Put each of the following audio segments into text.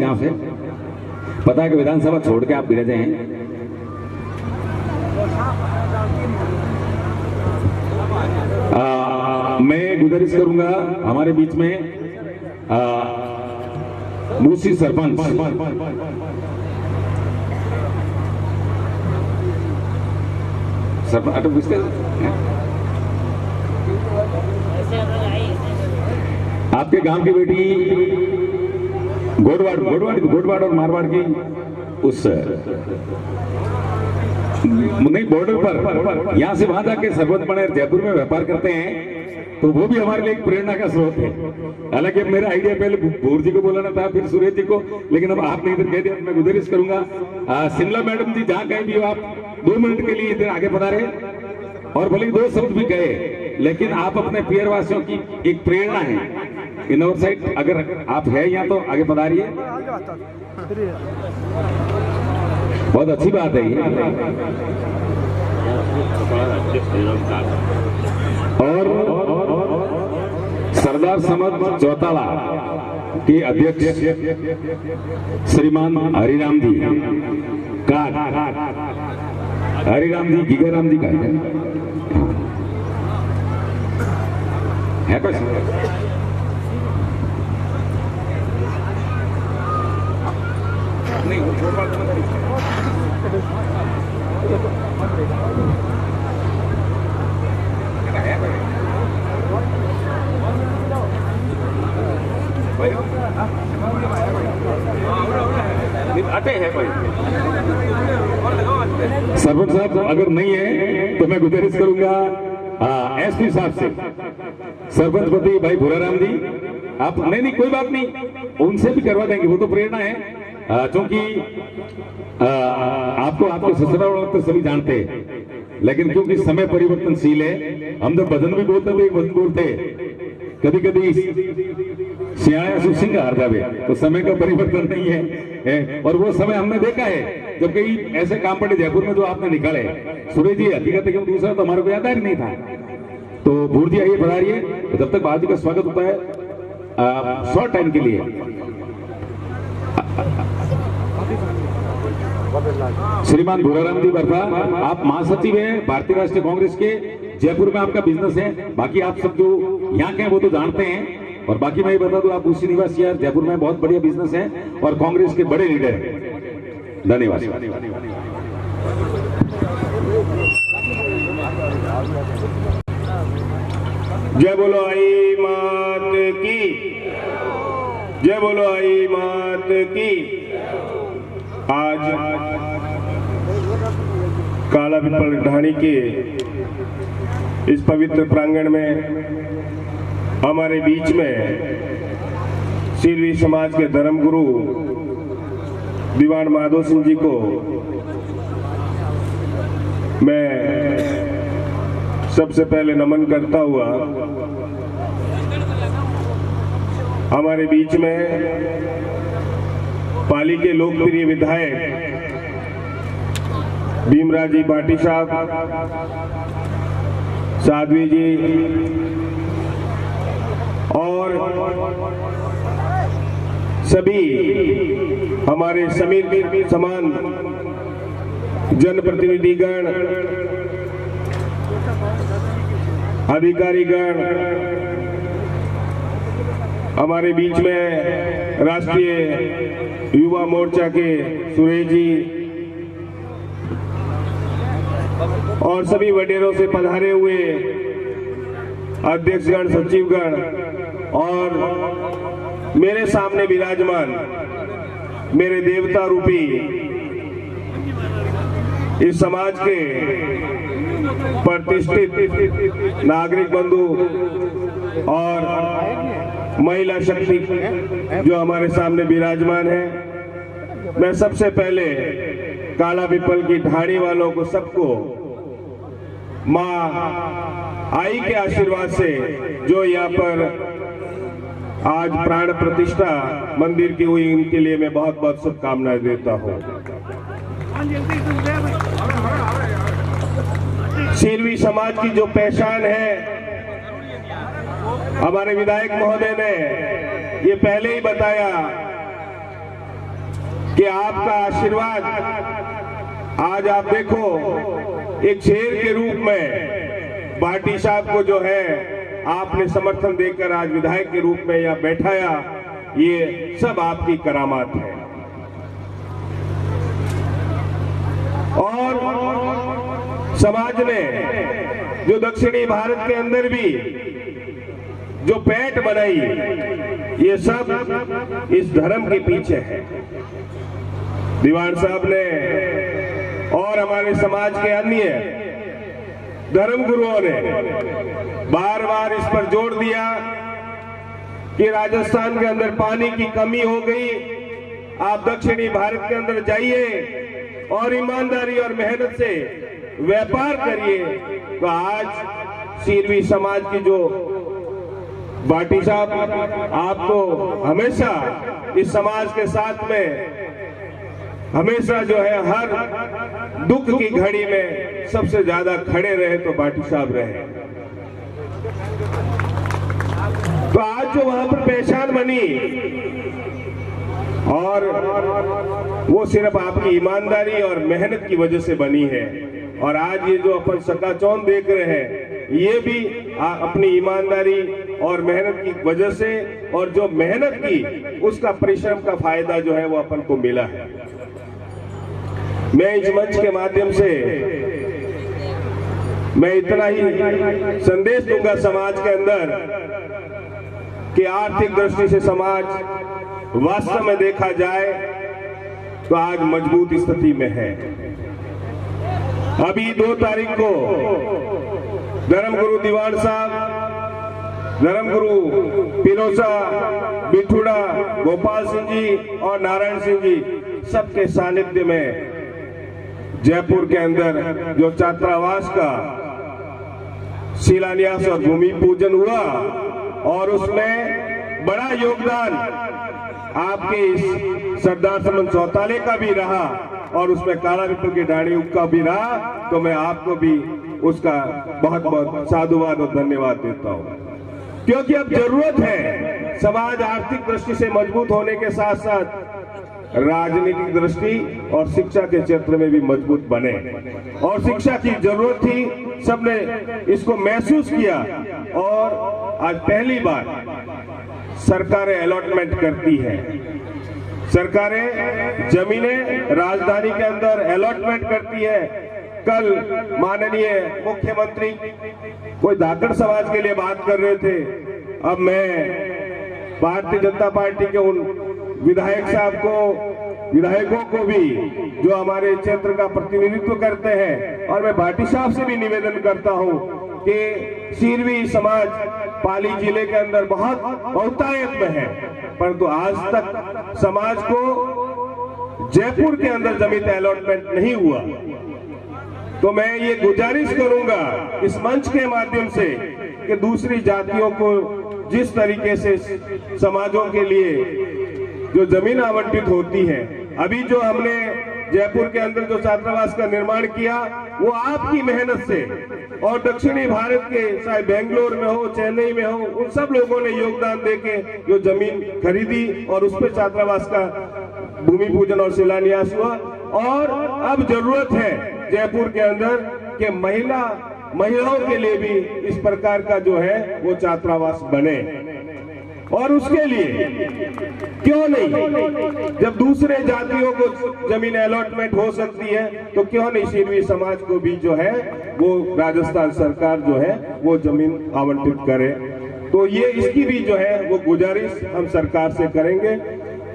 यहाँ से, पता है कि विधानसभा छोड़ के आप विराजे हैं। मैं गुजारिश करूंगा हमारे बीच में मूसी सरपंच आपके गांव की बेटी गोडवाड़ और मारवाड़ की उस नहीं बॉर्डर पर यहां से वहां जाके सरपंच बने जयपुर में व्यापार करते हैं, तो वो भी हमारे लिए एक प्रेरणा का स्रोत है। हालांकि अब मेरा आइडिया पहले भूर जी को बोलाना था, फिर सुरेश जी को, लेकिन अब आपने इधर कह दिया। मैं गुजारिश करूंगा शिमला मैडम जी, जहां कहीं भी हो आप 2 मिनट के लिए इधर आगे पधारे, और भले 2 शब्द भी कहे, लेकिन आप अपने पियरवासियों की एक प्रेरणा है। इन और साइड अगर आप है यहाँ तो आगे पधारिए, बहुत अच्छी बात है ये। और सरदार समाज चौताला के अध्यक्ष श्रीमान हरिराम जी का, हरिराम जी गीगाराम जी का है कुछ नहीं आते हैं भाई। सरपंच साहब अगर नहीं है तो मैं गुजारिश करूंगा एसपी साहब से, सरपंच पति भाई भूराराम जी, आप नहीं कोई बात नहीं, उनसे भी करवा देंगे, वो तो प्रेरणा है। क्योंकि आपको आपके ससुराल तो सभी जानते हैं, लेकिन क्योंकि समय परिवर्तनशील है, हम तो भजन भी बोलते थे, भजन बोलते कभी कभी सियाया सुसिंग हार जावे, तो समय का परिवर्तन नहीं है। और वो समय हमने देखा है जब कई ऐसे काम पड़े जयपुर में जो आपने निकाले। सुरेश जी हकीकत है कि दूसरा तो हमारे को याद ही नहीं था। तो भूर जी आइए पधारिए, जब तक बाजी का स्वागत होता है शॉर्ट टाइम के लिए। श्रीमान भूराराम जी बरफा, आप महासचिव हैं भारतीय राष्ट्रीय कांग्रेस के, जयपुर में आपका बिजनेस है। बाकी आप सब जो यहाँ के हैं वो तो जानते हैं, और बाकी मैं ये बता दूं आप उसी निवासी यार, जयपुर में बहुत बढ़िया बिजनेस है और कांग्रेस के बड़े लीडर हैं। धन्यवाद। जय बोलो आई मात की, जय बोलो आई मात की। आज काला पिपल ढाणी के इस पवित्र प्रांगण में हमारे बीच में सिरवी समाज के धर्मगुरु दीवान माधो सिंह जी को मैं सबसे पहले नमन करता हुआ, हमारे बीच में पाली के लोकप्रिय विधायक भीमराव जी भाटी साहब, साध्वी जी और सभी हमारे समान जनप्रतिनिधिगण, अधिकारीगण, हमारे बीच में राष्ट्रीय युवा मोर्चा के सुरेश जी और सभी वडेरों से पधारे हुए अध्यक्षगण, सचिवगण और मेरे सामने विराजमान मेरे देवता रूपी इस समाज के प्रतिष्ठित नागरिक बंधु और महिला शक्ति जो हमारे सामने विराजमान है। मैं सबसे पहले काला पिपल की ढाणी वालों को सबको माँ आई के आशीर्वाद से जो यहाँ पर आज प्राण प्रतिष्ठा मंदिर की हुई, इनके लिए मैं बहुत बहुत शुभकामनाएं देता हूँ। सिरवी समाज की जो पहचान है, हमारे विधायक महोदय ने ये पहले ही बताया कि आपका आशीर्वाद आज आप देखो एक शेर के रूप में भाटी साहब को जो है आपने समर्थन देकर आज विधायक के रूप में यहाँ बैठाया, ये सब आपकी करामात है। और समाज ने जो दक्षिणी भारत के अंदर भी जो पैठ बनाई, ये सब इस धर्म के पीछे है। दीवान साहब ने और हमारे समाज के अन्य धर्म गुरुओं ने बार बार इस पर जोर दिया कि राजस्थान के अंदर पानी की कमी हो गई, आप दक्षिणी भारत के अंदर जाइए और ईमानदारी और मेहनत से व्यापार करिए। तो आज सीरवी समाज की जो भाटी साहब, आप तो हमेशा इस समाज के साथ में हमेशा जो है हर दुख की घड़ी में सबसे ज्यादा खड़े रहे तो भाटी साहब रहे। तो आज जो वहां पर पहचान बनी, और वो सिर्फ आपकी ईमानदारी और मेहनत की वजह से बनी है। और आज ये जो अपन चकाचौंध देख रहे हैं, ये भी अपनी ईमानदारी और मेहनत की वजह से, और जो मेहनत की उसका परिश्रम का फायदा जो है वो अपन को मिला है। मैं इस मंच के माध्यम से मैं इतना ही संदेश दूंगा समाज के अंदर कि आर्थिक दृष्टि से समाज वास्तव में देखा जाए तो आज मजबूत स्थिति में है। अभी 2 तारीख को धर्मगुरु दीवान साहब, धर्मगुरु पिरोसा, बिठूड़ा, गोपाल सिंह जी और नारायण सिंह जी सबके सानिध्य में जयपुर के अंदर जो छात्रावास का शिलान्यास और भूमि पूजन हुआ, और उसमें बड़ा योगदान आपके इस सरदार समन चौताले का भी रहा, और उसमें काला रिपु की ढाणी का भी रहा। तो मैं आपको भी उसका बहुत बहुत साधुवाद और धन्यवाद देता हूं, क्योंकि अब जरूरत है समाज आर्थिक दृष्टि से मजबूत होने के साथ साथ राजनीतिक दृष्टि और शिक्षा के क्षेत्र में भी मजबूत बने। और शिक्षा की जरूरत थी, सबने इसको महसूस किया, और आज पहली बार सरकारें अलॉटमेंट करती है। सरकारें जमीनें राजधानी के अंदर अलॉटमेंट करती है। कल माननीय मुख्यमंत्री कोई धाकड़ समाज के लिए बात कर रहे थे। अब मैं भारतीय जनता पार्टी के उन विधायकों को भी जो हमारे क्षेत्र का प्रतिनिधित्व करते हैं, और मैं भाटी साहब से भी निवेदन करता हूं कि सीरवी समाज पाली जिले के अंदर बहुत बहुतायत में है, परंतु आज तक समाज को जयपुर के अंदर जमीन अलॉटमेंट नहीं हुआ। तो मैं ये गुजारिश करूंगा इस मंच के माध्यम से कि दूसरी जातियों को जिस तरीके से समाजों के लिए जो जमीन आवंटित होती है, अभी जो हमने जयपुर के अंदर जो छात्रावास का निर्माण किया वो आपकी मेहनत से, और दक्षिणी भारत के चाहे बेंगलोर में हो, चेन्नई में हो, उन सब लोगों ने योगदान देके जो जमीन खरीदी और उस पर छात्रावास का भूमि पूजन और शिलान्यास हुआ। और अब जरूरत है जयपुर के अंदर कि महिलाओं के लिए भी इस प्रकार का जो है वो छात्रावास बने। और उसके लिए क्यों नहीं, जब दूसरे जातियों को जमीन अलॉटमेंट हो सकती है तो क्यों नहीं सीरवी समाज को भी जो है वो राजस्थान सरकार जो है वो जमीन आवंटित करे। तो ये इसकी भी जो है वो गुजारिश हम सरकार से करेंगे।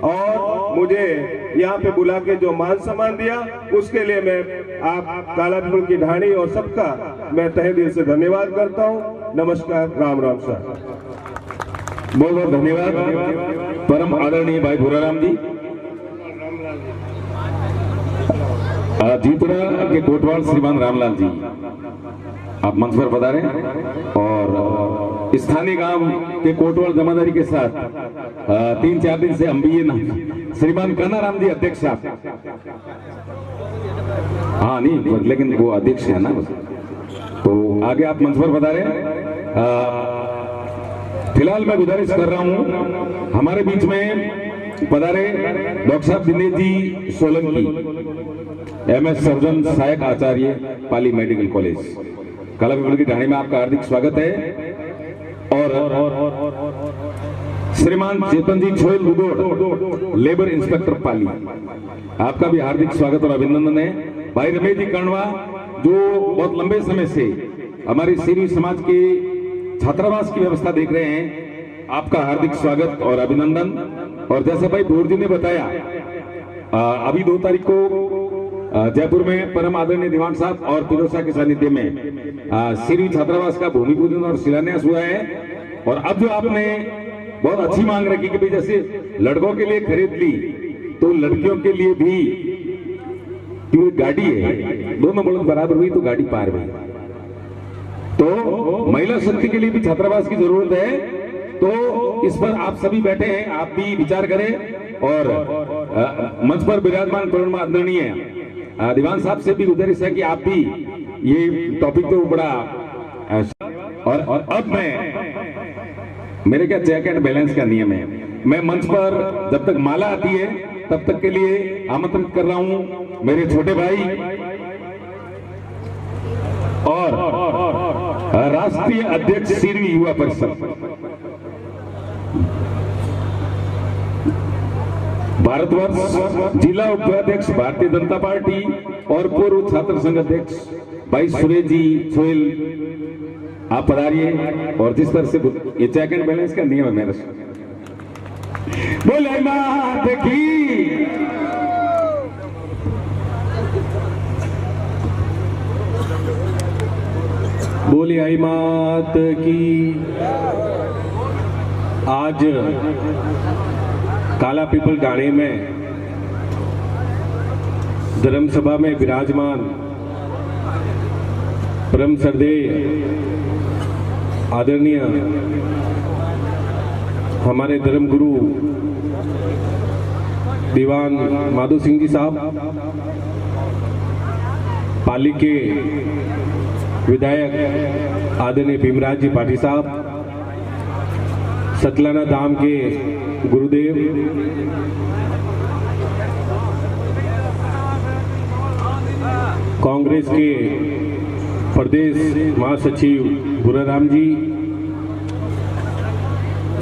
और मुझे यहाँ पे बुला के जो मान सम्मान दिया उसके लिए मैं आप काला रिपु की ढाणी और सबका मैं तहे दिल से धन्यवाद करता हूँ। नमस्कार, राम राम सर। बहुत बहुत धन्यवाद परम आदरणीय भाई भूराराम जी। जीतुड़ा के कोटवाल श्रीमान रामलाल जी, आप मंच पर पधारे। और स्थानीय गांव के कोटवाल जमादारी के साथ 3-4 दिन से अंबिये श्रीमान कानाराम जी अध्यक्ष साहब, हाँ नहीं लेकिन वो अध्यक्ष है ना, तो आगे आप मंच पर पधारे। फिलहाल मैं गुजारिश कर रहा हूं, हमारे बीच में पधारे डॉक्टर साहब दिनेश जी सोलंकी, MS सर्जन सहायक आचार्य, पाली मेडिकल कॉलेज, कला विभाग की ढाणी में आपका हार्दिक स्वागत है। और श्रीमान चेतन जी छोयल बुगोड़, लेबर इंस्पेक्टर पाली, आपका भी हार्दिक स्वागत और अभिनंदन है। भाई रमेश जी कर्णवा, जो बहुत लंबे समय से हमारे सीरी समाज के छात्रावास की व्यवस्था देख रहे हैं, आपका हार्दिक स्वागत और अभिनंदन। और जैसे भाई भोर जी ने बताया, अभी 2 तारीख को जयपुर में परम आदरणीय दीवान साहब और फिरोज शाह के सानिध्य में सीरी छात्रावास का भूमि पूजन और शिलान्यास हुआ है। और अब जो आपने बहुत अच्छी मांग रखी कि भाई जैसे लड़कों के लिए खरीद ली तो लड़कियों के लिए भी गाड़ी है, दोनों बड़ों बराबर हुई तो गाड़ी पार हुई। तो महिला शक्ति के लिए भी छात्रावास की जरूरत है, तो इस पर आप सभी बैठे हैं, आप भी विचार करें। और मंच पर विराजमान पूर्ण आदरणीय दीवान साहब से भी गुजारिश है कि आप भी ये टॉपिक तो बड़ा। और अब मेरे क्या चेक एंड बैलेंस का नियम है, मैं मंच पर जब तक माला आती है तब तक के लिए आमंत्रित कर रहा हूं मेरे छोटे भाई और राष्ट्रीय अध्यक्ष सीरवी युवा परिषद, भारतवर्ष जिला उपाध्यक्ष भारतीय जनता पार्टी और पूर्व छात्र संघ अध्यक्ष भाई सुरेश जी छोयल, आप पधारिए। और जिस तरह से ये चेक एंड बैलेंस का नियम है मेरा, बोले मात की, बोली आई मात की। आज काला पीपल ढाणी में धर्म सभा में विराजमान परम श्रद्धेय आदरणीय हमारे धर्म गुरु दीवान माधो सिंह जी साहब, पाली के विधायक आदरणीय भीमराज जी पाठी साहब, सतलाना धाम के गुरुदेव, कांग्रेस के प्रदेश महासचिव बुराराम जी,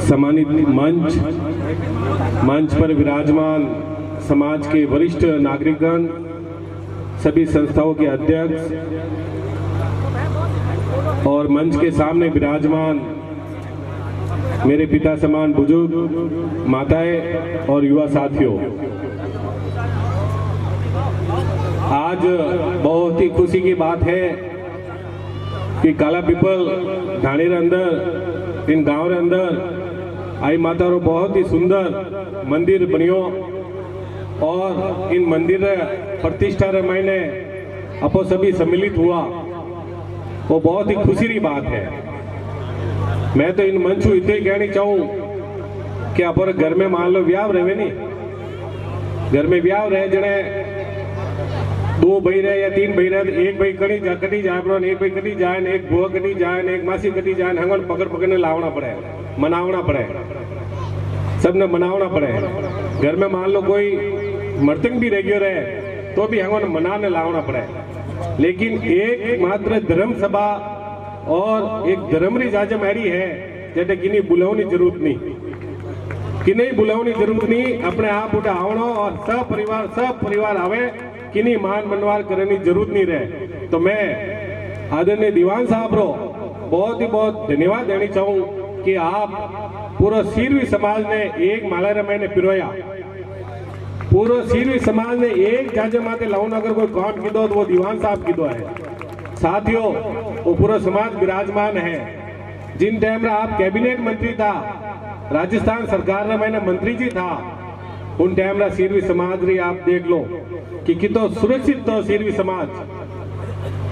सम्मानित मंच पर विराजमान समाज के वरिष्ठ नागरिकगण, सभी संस्थाओं के अध्यक्ष और मंच के सामने विराजमान मेरे पिता समान बुजुर्ग माताएं और युवा साथियों, आज बहुत ही खुशी की बात है कि काला पीपल ढाणी रे अंदर, इन गांव रे अंदर आई माता रो बहुत ही सुंदर मंदिर बनियो और इन मंदिर प्रतिष्ठा रे महीने अपो सभी सम्मिलित हुआ, वो बहुत ही खुशी की बात है। मैं तो इन मंच को इतने कहनी चाहूँ कि आप घर में मान लो व्याह रहे नहीं, घर में व्याह रहे जने 2 भाई रहे या 3 भाई रहे, एक भाई कटी जाए ब्रो, एक भाई कटी जाए, एक बुआ कटी जाए, एक मासी कटी जाए, हंगन पकड़ लावना पड़े, मनावना पड़े, सबने मनावना पड़े। घर में मान लो कोई मर्तंग भी रह गयो रहे तो भी हंगन मनाने लावना पड़े। लेकिन एक मात्र धर्म सभा और एक धर्मरी जाजम ऐरी है जैसे किन्हीं बुलावनी जरूरत नहीं, किन्हीं बुलावनी जरूरत नहीं, अपने आप उठा आवनो और सब परिवार आवे, किन्हीं मान मनवार करने की जरूरत नहीं रहे। तो मैं आदरणीय दीवान साहब रो बहुत ही बहुत धन्यवाद देनी चाहूँ कि आप पूरा सीरवी समाज ने एक माला मैंने पिरोया, पूरा सीरवी समाज ने एक जाजे माते लाऊन अगर कोई काम की दो तो वो दीवान साहब की दो है। साथियों, वो पूरा समाज विराजमान है। जिन टाइम में आप कैबिनेट मंत्री था, राजस्थान सरकार में मैंने मंत्री जी था, उन टाइम में सीरवी समाज री आप देख लो कि कितो सुरक्षित तो सीरवी समाज।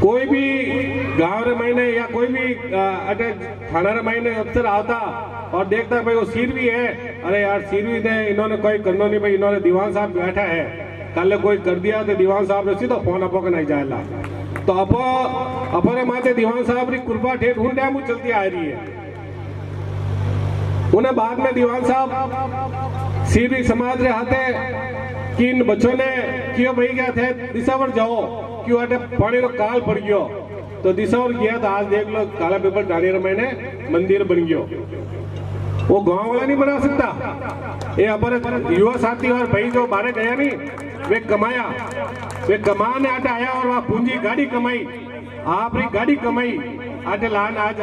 कोई भी गांव रे महीने या कोई भी थाना रे महीने अफसर आता और देखता भाई वो सीरवी है, अरे यार सीरवी ने इन्होंने कोई करनो नहीं भाई, इन्होंने दीवान साहब बैठा है, कल कोई कर दिया तो दीवान साहब ने सीधा फोन अपो के नहीं जाएगा। तो अपने माते दीवान साहब री कृपा ठेठ उन टाइम चलती आ रही है। उन्हें बाद में दीवान साहब सीधी समाज रे हाथे कि इन बच्चों ने क्यों भाई क्या थे दिशावर जाओ क्यों अटे पानी रो काल पड़ गयो तो दिशावर गया तो आज देख लो काला पेपर डाली रमायने मंदिर बन गयो। वो गांव वाला नहीं बना सकता। ये हमारे युवा साथी और भाई जो बाहर गया नहीं वे कमाया, वे कमाने आटे आया और वहां पूंजी गाड़ी कमाई, आपरी गाड़ी कमाई आटे लान आज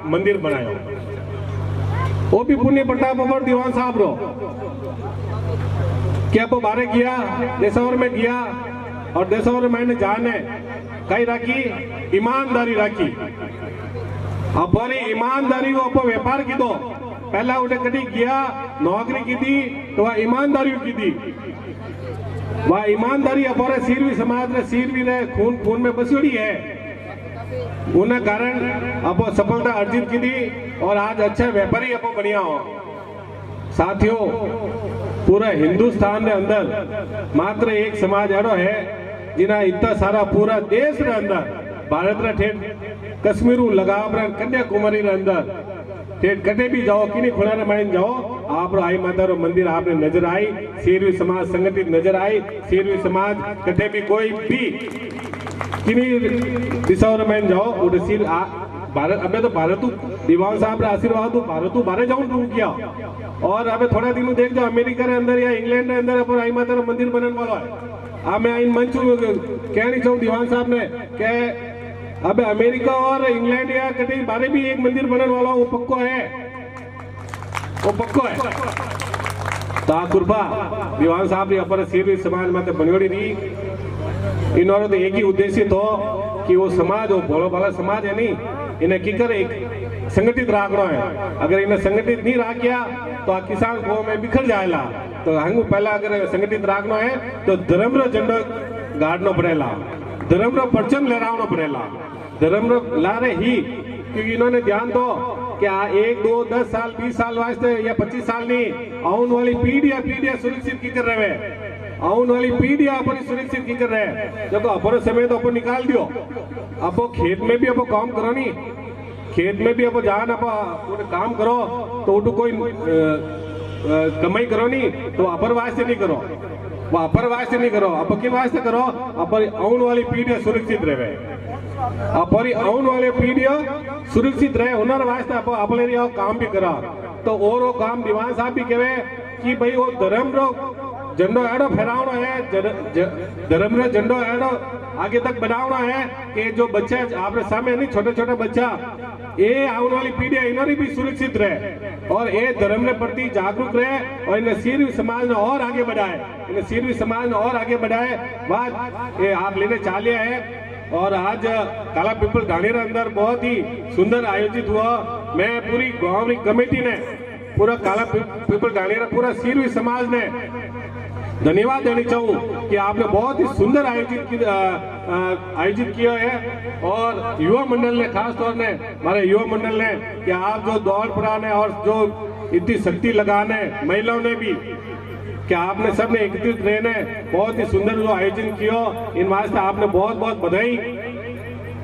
मंदिर बनाया। वो भी पुण्य पट्टा पर दीवान साहब रो क्या वो बारे गया देशवर में गया और देशवर मैंने जाने कई राखी ईमानदारी राखी। अब ईमानदारी को अपो व्यापार की दो पहला उठे कभी गया नौकरी की थी तो वह ईमानदारी की थी। वह ईमानदारी अपने सीरवी समाज में सीरवी ने खून खून में बसोड़ी है। उन कारण अब सफलता अर्जित की थी और आज अच्छे व्यापारी अपो बनिया हो। साथियों पूरा हिंदुस्तान के अंदर मात्र एक समाज ऐडो है जिना इतना सारा पूरा देश के अंदर भारत रे ठेठ कश्मीर लगाव कन्याकुमारी के अंदर ठेठ कटे भी जाओ किन्हीं खुला माइन जाओ आप आई माता रो मंदिर आपने नजर आई। सीरवी समाज संगठित नजर आई। सीरवी समाज कटे भी कोई भी किन्हीं दिशा माइन जाओ उधर सीर भारत अबे तो भारत दीवान साहब आशीर्वाद भारत बारे जाऊं टू किया और अबे थोड़ा दिन देख जाओ अमेरिका के अंदर या इंग्लैंड के अंदर अपन आई माता मंदिर बनने वाला है। मैं इन मंच कहनी चाहूँ दीवान साहब ने के अबे अमेरिका और इंग्लैंड या कहीं बारे भी एक मंदिर बनने वाला वो पक्को है, वो पक्को है। तो कृपा दीवान साहब ने अपने सीरवी समाज में बनोड़ी दी। इन्होंने तो एक ही उद्देश्य तो कि वो समाज वो भोलो भाला समाज है नहीं इन्हें किकर एक संगठित राखना है। अगर इन्हें संगठित नहीं राखिया तो किसान को में बिखर जाएगा। तो हमको पहला अगर संगठित राखना है तो धर्म रो झंडो गाड़ना पड़ेगा, धर्म रो परचम लहरावना पड़ेगा, धर्म रो लारे ही। क्योंकि इन्होंने ध्यान दो क्या 1 2 10 साल 20 साल वास्ते या 25 साल नहीं आने वाली पीढ़ियां सुरक्षित की कर रहे हैं। आने वाली पीढ़ियां अपनी सुरक्षित की कर रहे हैं। देखो अपने समय तो अपन निकाल दियो। अब खेत में भी अब काम करो नहीं, खेत में भी अब जान अब काम करो तो उठो कोई कमाई करो नहीं तो अपर वास्ते नहीं करो, वो अपर वास्ते नहीं करो, अब किन वास्ते करो अपर आने वाली पीढ़ियां सुरक्षित रहे। अपनी आने वाली पीढ़ियां सुरक्षित रहे हुनर वास्ते अपने काम भी करा। तो और वो काम दीवान साहब भी कहे कि भाई वो धर्म रो झंडो एडो फहरावना है, धर्म रो झंडो एडो आगे तक बनावना है कि जो बच्चे आपने सामने नहीं छोटे छोटे बच्चा ये आने वाली पीढ़ियां इन्होंने भी सुरक्षित रहे और ये धर्म के प्रति जागरूक रहे और इन्हें सीरवी समाज ने और आगे बढ़ाए, इन्हें सीरवी समाज ने और आगे बढ़ाए। बात ये आप लेने चाले है। और आज काला पीपल ढाणी के अंदर बहुत ही सुंदर आयोजित हुआ। मैं पूरी गांव की कमेटी ने पूरा काला पीपल ढाणी का पूरा सीरवी समाज ने धन्यवाद देना चाहूँ कि आपने बहुत ही सुंदर आयोजित किया है। और युवा मंडल ने खास तौर ने हमारे युवा मंडल ने कि आप जो दौड़ पड़ाने और जो इतनी शक्ति लगाने महिलाओं ने भी कि आपने सबने एकत्रित रहने बहुत ही सुंदर जो आयोजन किया इन वास्ते आपने बहुत बहुत बधाई।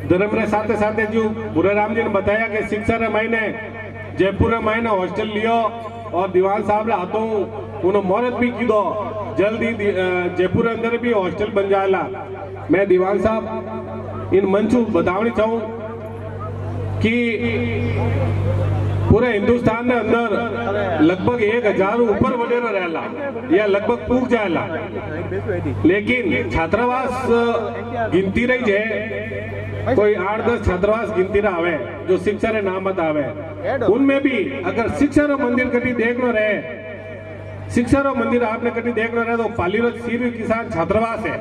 धर्म के साथ साथ जो बुराराम जी ने बताया कि शिक्षा रे महीने जयपुर महीने हॉस्टल लियो और दीवान साहब रे हाथों उन्होंने मुहूर्त भी की दो जल्दी जयपुर अंदर भी हॉस्टल बन जाएगा। मैं दीवान साहब इन मंचू बतावनी चाहूँ कि पूरे हिंदुस्तान के अंदर लगभग 1000 ऊपर वडेरा रहेला या लगभग पूग जाएला, लेकिन छात्रावास गिनती रही है कोई 8-10 छात्रावास गिनती रहे जो शिक्षा रे नामत आवे। उनमें भी अगर शिक्षा रो मंदिर कटी देखना रहे, शिक्षा रो मंदिर आपने कटी देखना रहे तो पालीरो सीरवी किसान छात्रावास है।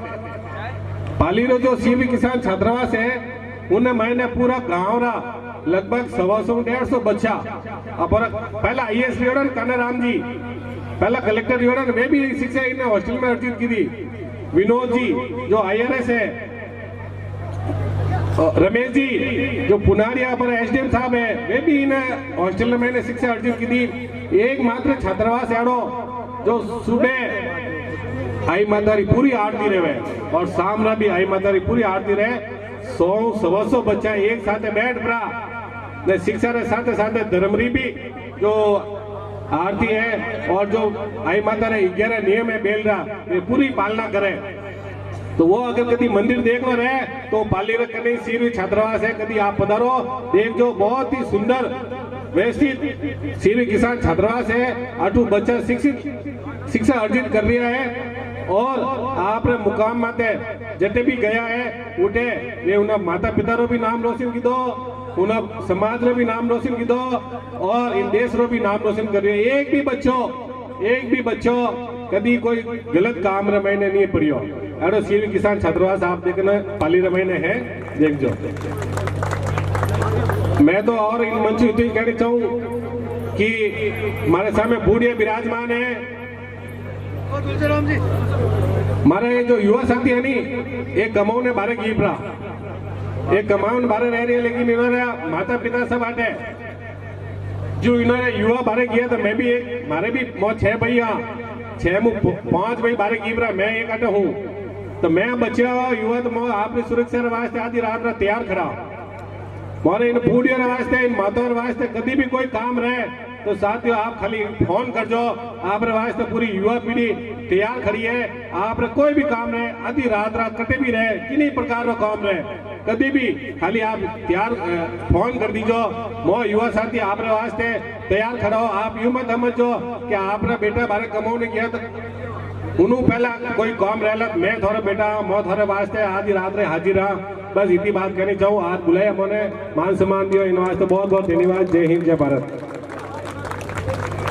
पालीरो जो सीरवी किसान छात्रावास है उन्हें मैंने पूरा गांव रा लगभग 100-150 बच्चा अपना पहला IAS रियोड़न कानाराम जी पहला कलेक्टर रियोड़न वे भी शिक्षा इन्हें हॉस्टल में अर्जित की थी। विनोद जी जो IRS है, रमेश जी जो पुनारिया पर SDM साहब है वे भी इन्हें हॉस्टल में मैंने शिक्षा अर्जित की थी। एकमात्र छात्रावास एड़ो जो सुबह आई मातारी पूरी आरती रहे और शाम भी आई मातारी पूरी आरती रहे। 100-125 बच्चा एक साथ बैठ पड़ा ने शिक्षा रे साथ साथ धर्मरी भी जो आरती है और जो आई माता रे 11 नियम है बेल रहा ये पूरी पालना करे। तो वो अगर कभी मंदिर देखना रहे तो पाली रे कहीं सीरवी छात्रावास है, कभी आप पधारो देख जो बहुत ही सुंदर व्यवस्थित सीरवी किसान छात्रावास है। अटू बच्चा शिक्षा अर्जित कर रहा है और आप रे मुकाम माते जटे भी गया है उठे वे उन्हें माता पिता रो भी नाम रोशन की दो, उन्हें समाज रो भी नाम रोशन की दो और इन देश रो भी नाम रोशन कर रही है। एक भी बच्चों कभी कोई गलत काम रे मैंने नहीं पढ़ियो। अरे सीरवी किसान छात्रावास आप देखना पाली रे मैंने है देख जो। मैं तो और इन मंच इतनी कहना चाहूँ कि हमारे सामने बूढ़े विराजमान है। हमारा ये जो युवा साथी है नी एक कमाऊ ने बारे कीप रहा, एक कमाऊ ने बारे रह रही है, लेकिन इन्होंने माता पिता सब आटे जो इन्होंने युवा बारे किया तो मैं भी एक मारे भी 6 भाई यहाँ 6 में 5 भाई बारे कीप रहा, मैं एक आटे हूँ। तो मैं बच्चा युवा तो मैं आपने सुरक्षा वास्ते आधी रात तैयार खड़ा मोरे इन बूढ़ियों वास्ते इन माताओं वास्ते कभी भी कोई काम रहे तो साथियों आप खाली फोन कर जो आप वास्ते पूरी युवा पीढ़ी तैयार खड़ी है। आप कोई भी काम रहे आधी रात कटे भी रहे किन्हीं प्रकार का काम रहे कभी भी खाली आप तैयार फोन कर दीजो मो युवा साथी आप वास्ते तैयार खड़ा हो। आप यूं मत समझो कि आप बेटा बारे कमाऊ ने किया तो उन्हों पहला कोई काम रहला मैं थोड़ा बेटा मो थोड़े वास्ते आधी रात रे हाजिर रहा। बस इतनी बात कहनी चाहूँ। आज बुलाया मोने मान सम्मान दियो इन वास्ते बहुत बहुत धन्यवाद। जय हिंद जय भारत।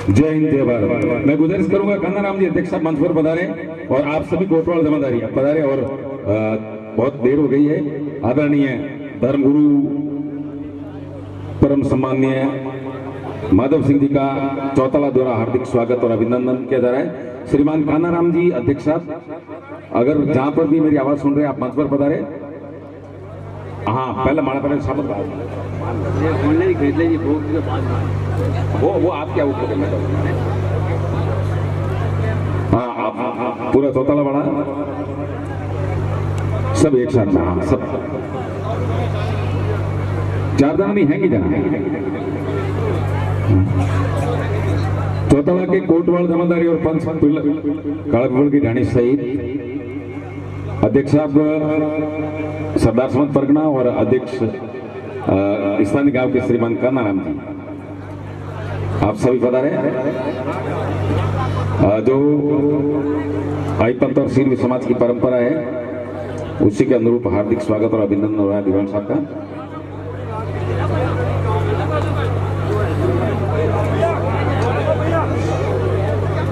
जय हिंद जय भारत। मैं गुजारिश करूंगा कान्नाराम जी अध्यक्ष साहब मंच पर पधारे और आप सभी कोटवाल जमादारी पधारे और बहुत देर हो गई है। आदरणीय धर्मगुरु परम सम्माननीय माधव सिंह जी का चौताला द्वारा हार्दिक स्वागत और अभिनंदन किया जा रहा है। श्रीमान कान्नाराम जी अध्यक्ष साहब अगर जहां पर भी मेरी आवाज सुन रहे हैं आप मंच पर पधारे। हाँ पहले माड़ा पहले शब्द वो आप क्या उत्तर करना चाहोगे? हाँ आप पूरा चौताला बड़ा सब एक साथ में। हाँ सब 4 जना नहीं हैंगे जना चौताला के कोटवाल जमादारी और पंच काड़कपुर की रानी सहित अध्यक्ष साहब सरदार समत परगना और अध्यक्ष स्थानीय गांव के श्रीमान कान्नाराम जी आप सभी पधारे। जो आई पंथ और सीरवी समाज की परंपरा है उसी के अनुरूप हार्दिक स्वागत और अभिनंदन हो रहा है दीवान साहब का।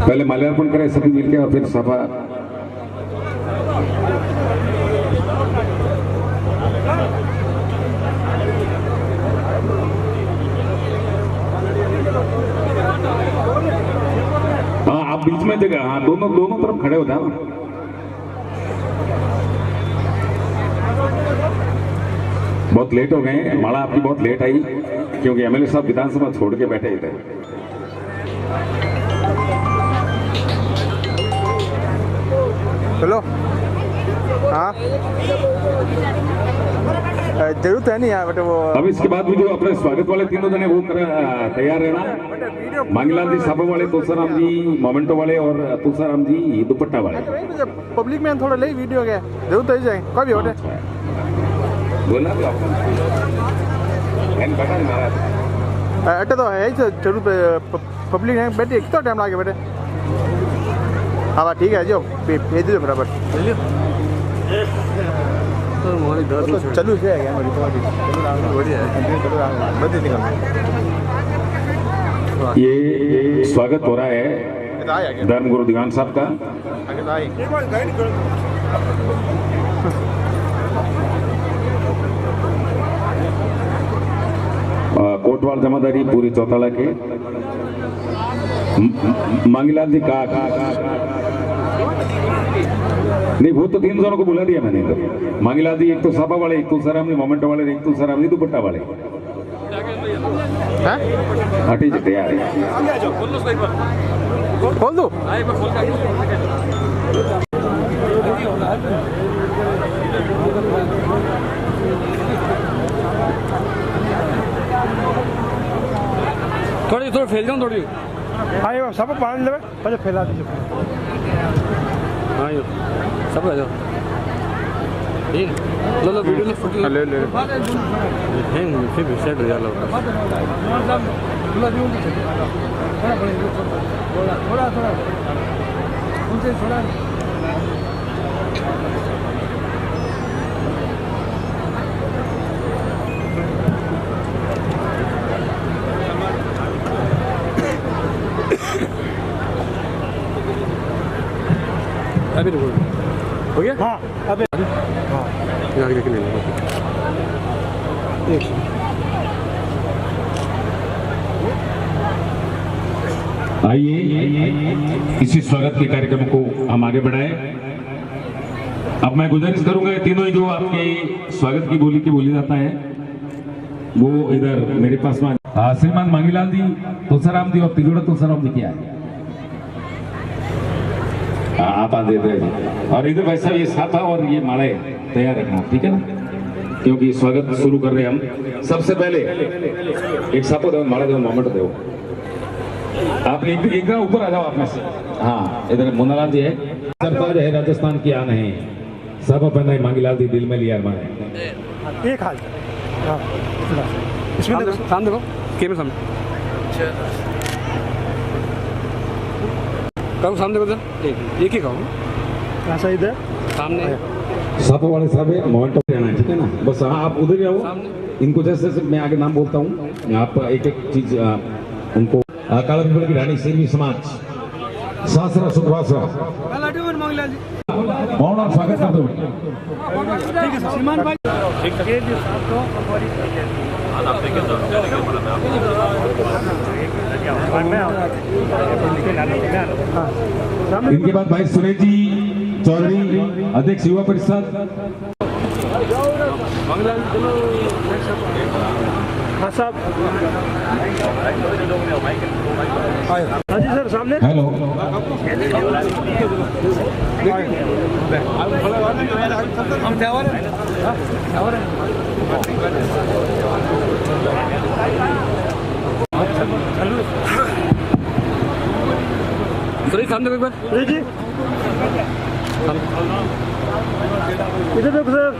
पहले माल्यार्पण करें सभी मिलकर और फिर सभा हाँ आप बीच में जगह हाँ दोनों तरफ खड़े हो जाओ। बहुत लेट हो गए माला आपकी बहुत लेट आई क्योंकि एमएलए साहब विधानसभा छोड़ के बैठे थे। हेलो हाँ जरूरत है नहीं यार बट वो अब इसके बाद भी जो अपने स्वागत वाले तीनों जने वो तैयार रहना। मांगीलाल जी साबा वाले, तुलसाराम जी मोमेंटो वाले और तुलसाराम जी दुपट्टा वाले। पब्लिक में थोड़ा ले वीडियो के जरूर तो जाए कोई भी होटे बोलना तो अटे तो है जरूर पब्लिक है बैठे कितना टाइम लगे बैठे। हाँ ठीक है जो भेज दीजिए बराबर चलू से ये स्वागत हो रहा है धर्मगुरु दीवान साहब का। कोटवाल जमादारी पूरी चौताला के मांगीलाल जी का नहीं वो तो 3 जनों को बुला दिया मैंने। तो मांगीलाल जी एक तो सापा वाले, एक तुलसाराम जी मोमेंटो वाले, एक तुलसाराम जी दुपट्टा वाले। हटी जी तैयार है खोल दो। थोड़ी फैल जाऊँ थोड़ी हाँ ये सब पानी लेवे पहले फैला दीजिए। हाँ ये सब आ जाओ। ये लो वीडियो ले फोटो ले ले हैंग फिर भी सेट हो जाला अभी रुको हो गया। हाँ अबे आगे देख लेंगे। आइए इसी स्वागत के कार्यक्रम को हम आगे बढ़ाएं। अब मैं गुजारिश करूंगा तीनों ही जो आपके स्वागत की बोली जाता है वो इधर मेरे पास में श्रीमान मांगीलाल जी, तुलसाराम जी और तिजोड़ा तुलसाराम जी क्या है आप आ देते हैं। और इधर भाई साहब ये साफा और ये माले तैयार रखना, ठीक है ना, क्योंकि स्वागत शुरू कर रहे हैं हम। सबसे पहले एक साफा दो, माला दो, मोमेंट दो। आप एक ऊपर आ जाओ आप में से। हाँ इधर मुन्नालाल जी है, सरताज है राजस्थान की आन है, सब अपन मांगीलाल जी दिल में लिया माने एक हाल। हाँ इसमें देखो सामने देखो कैमरे सामने कहो सामने देखो सर एक ही कहो कहाँ से इधर सामने साफा वाले साहब मोमेंट रहना है, ठीक है ना। बस हाँ आप उधर ही आओ, इनको जैसे जैसे मैं आगे नाम बोलता हूँ आप एक एक चीज उनको काला पीपल की रानी सेवी समाज सासरा सुखवासरा मौन और स्वागत कर दो। ठीक है श्रीमान भाई इनके बाद भाई सुरेश जी चौधरी, अध्यक्ष युवा परिषद। हाँ साहब हाँ जी सर सामने। हेलो हम तैयार सर सामने देखो एक बार जी इधर देखो सर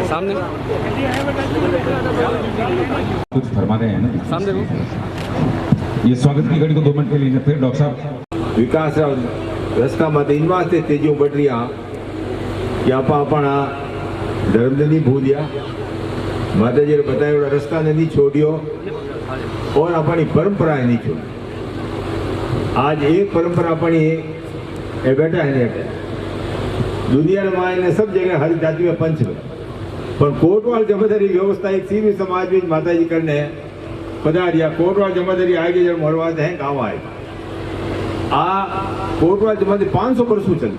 सामने कुछ फरमा रहे हैं ना, सामने देखो ये स्वागत की घड़ी को 2 मिनट के लिए फिर डॉक्टर साहब विकास रस्ता मत इन वास्ते तेजियों बढ़ रही कि आप अपना धर्म ने नहीं भूलिया, माता जी ने बताया रास्ता ने नहीं छोड़ियो और अपनी परंपराएं नहीं छोड़ी। आज एक परंपरा अपनी ए बेटा है नहीं दुनिया में सब जगह हर जाति में पंच में पर कोटवाल जमादारी व्यवस्था एक सीधी समाज में माता जी करने पधारिया कोटवाल जमादारी आएगी जब मोरवाद है गाँव आए कोटवाल जमादारी 500 वर्षों चली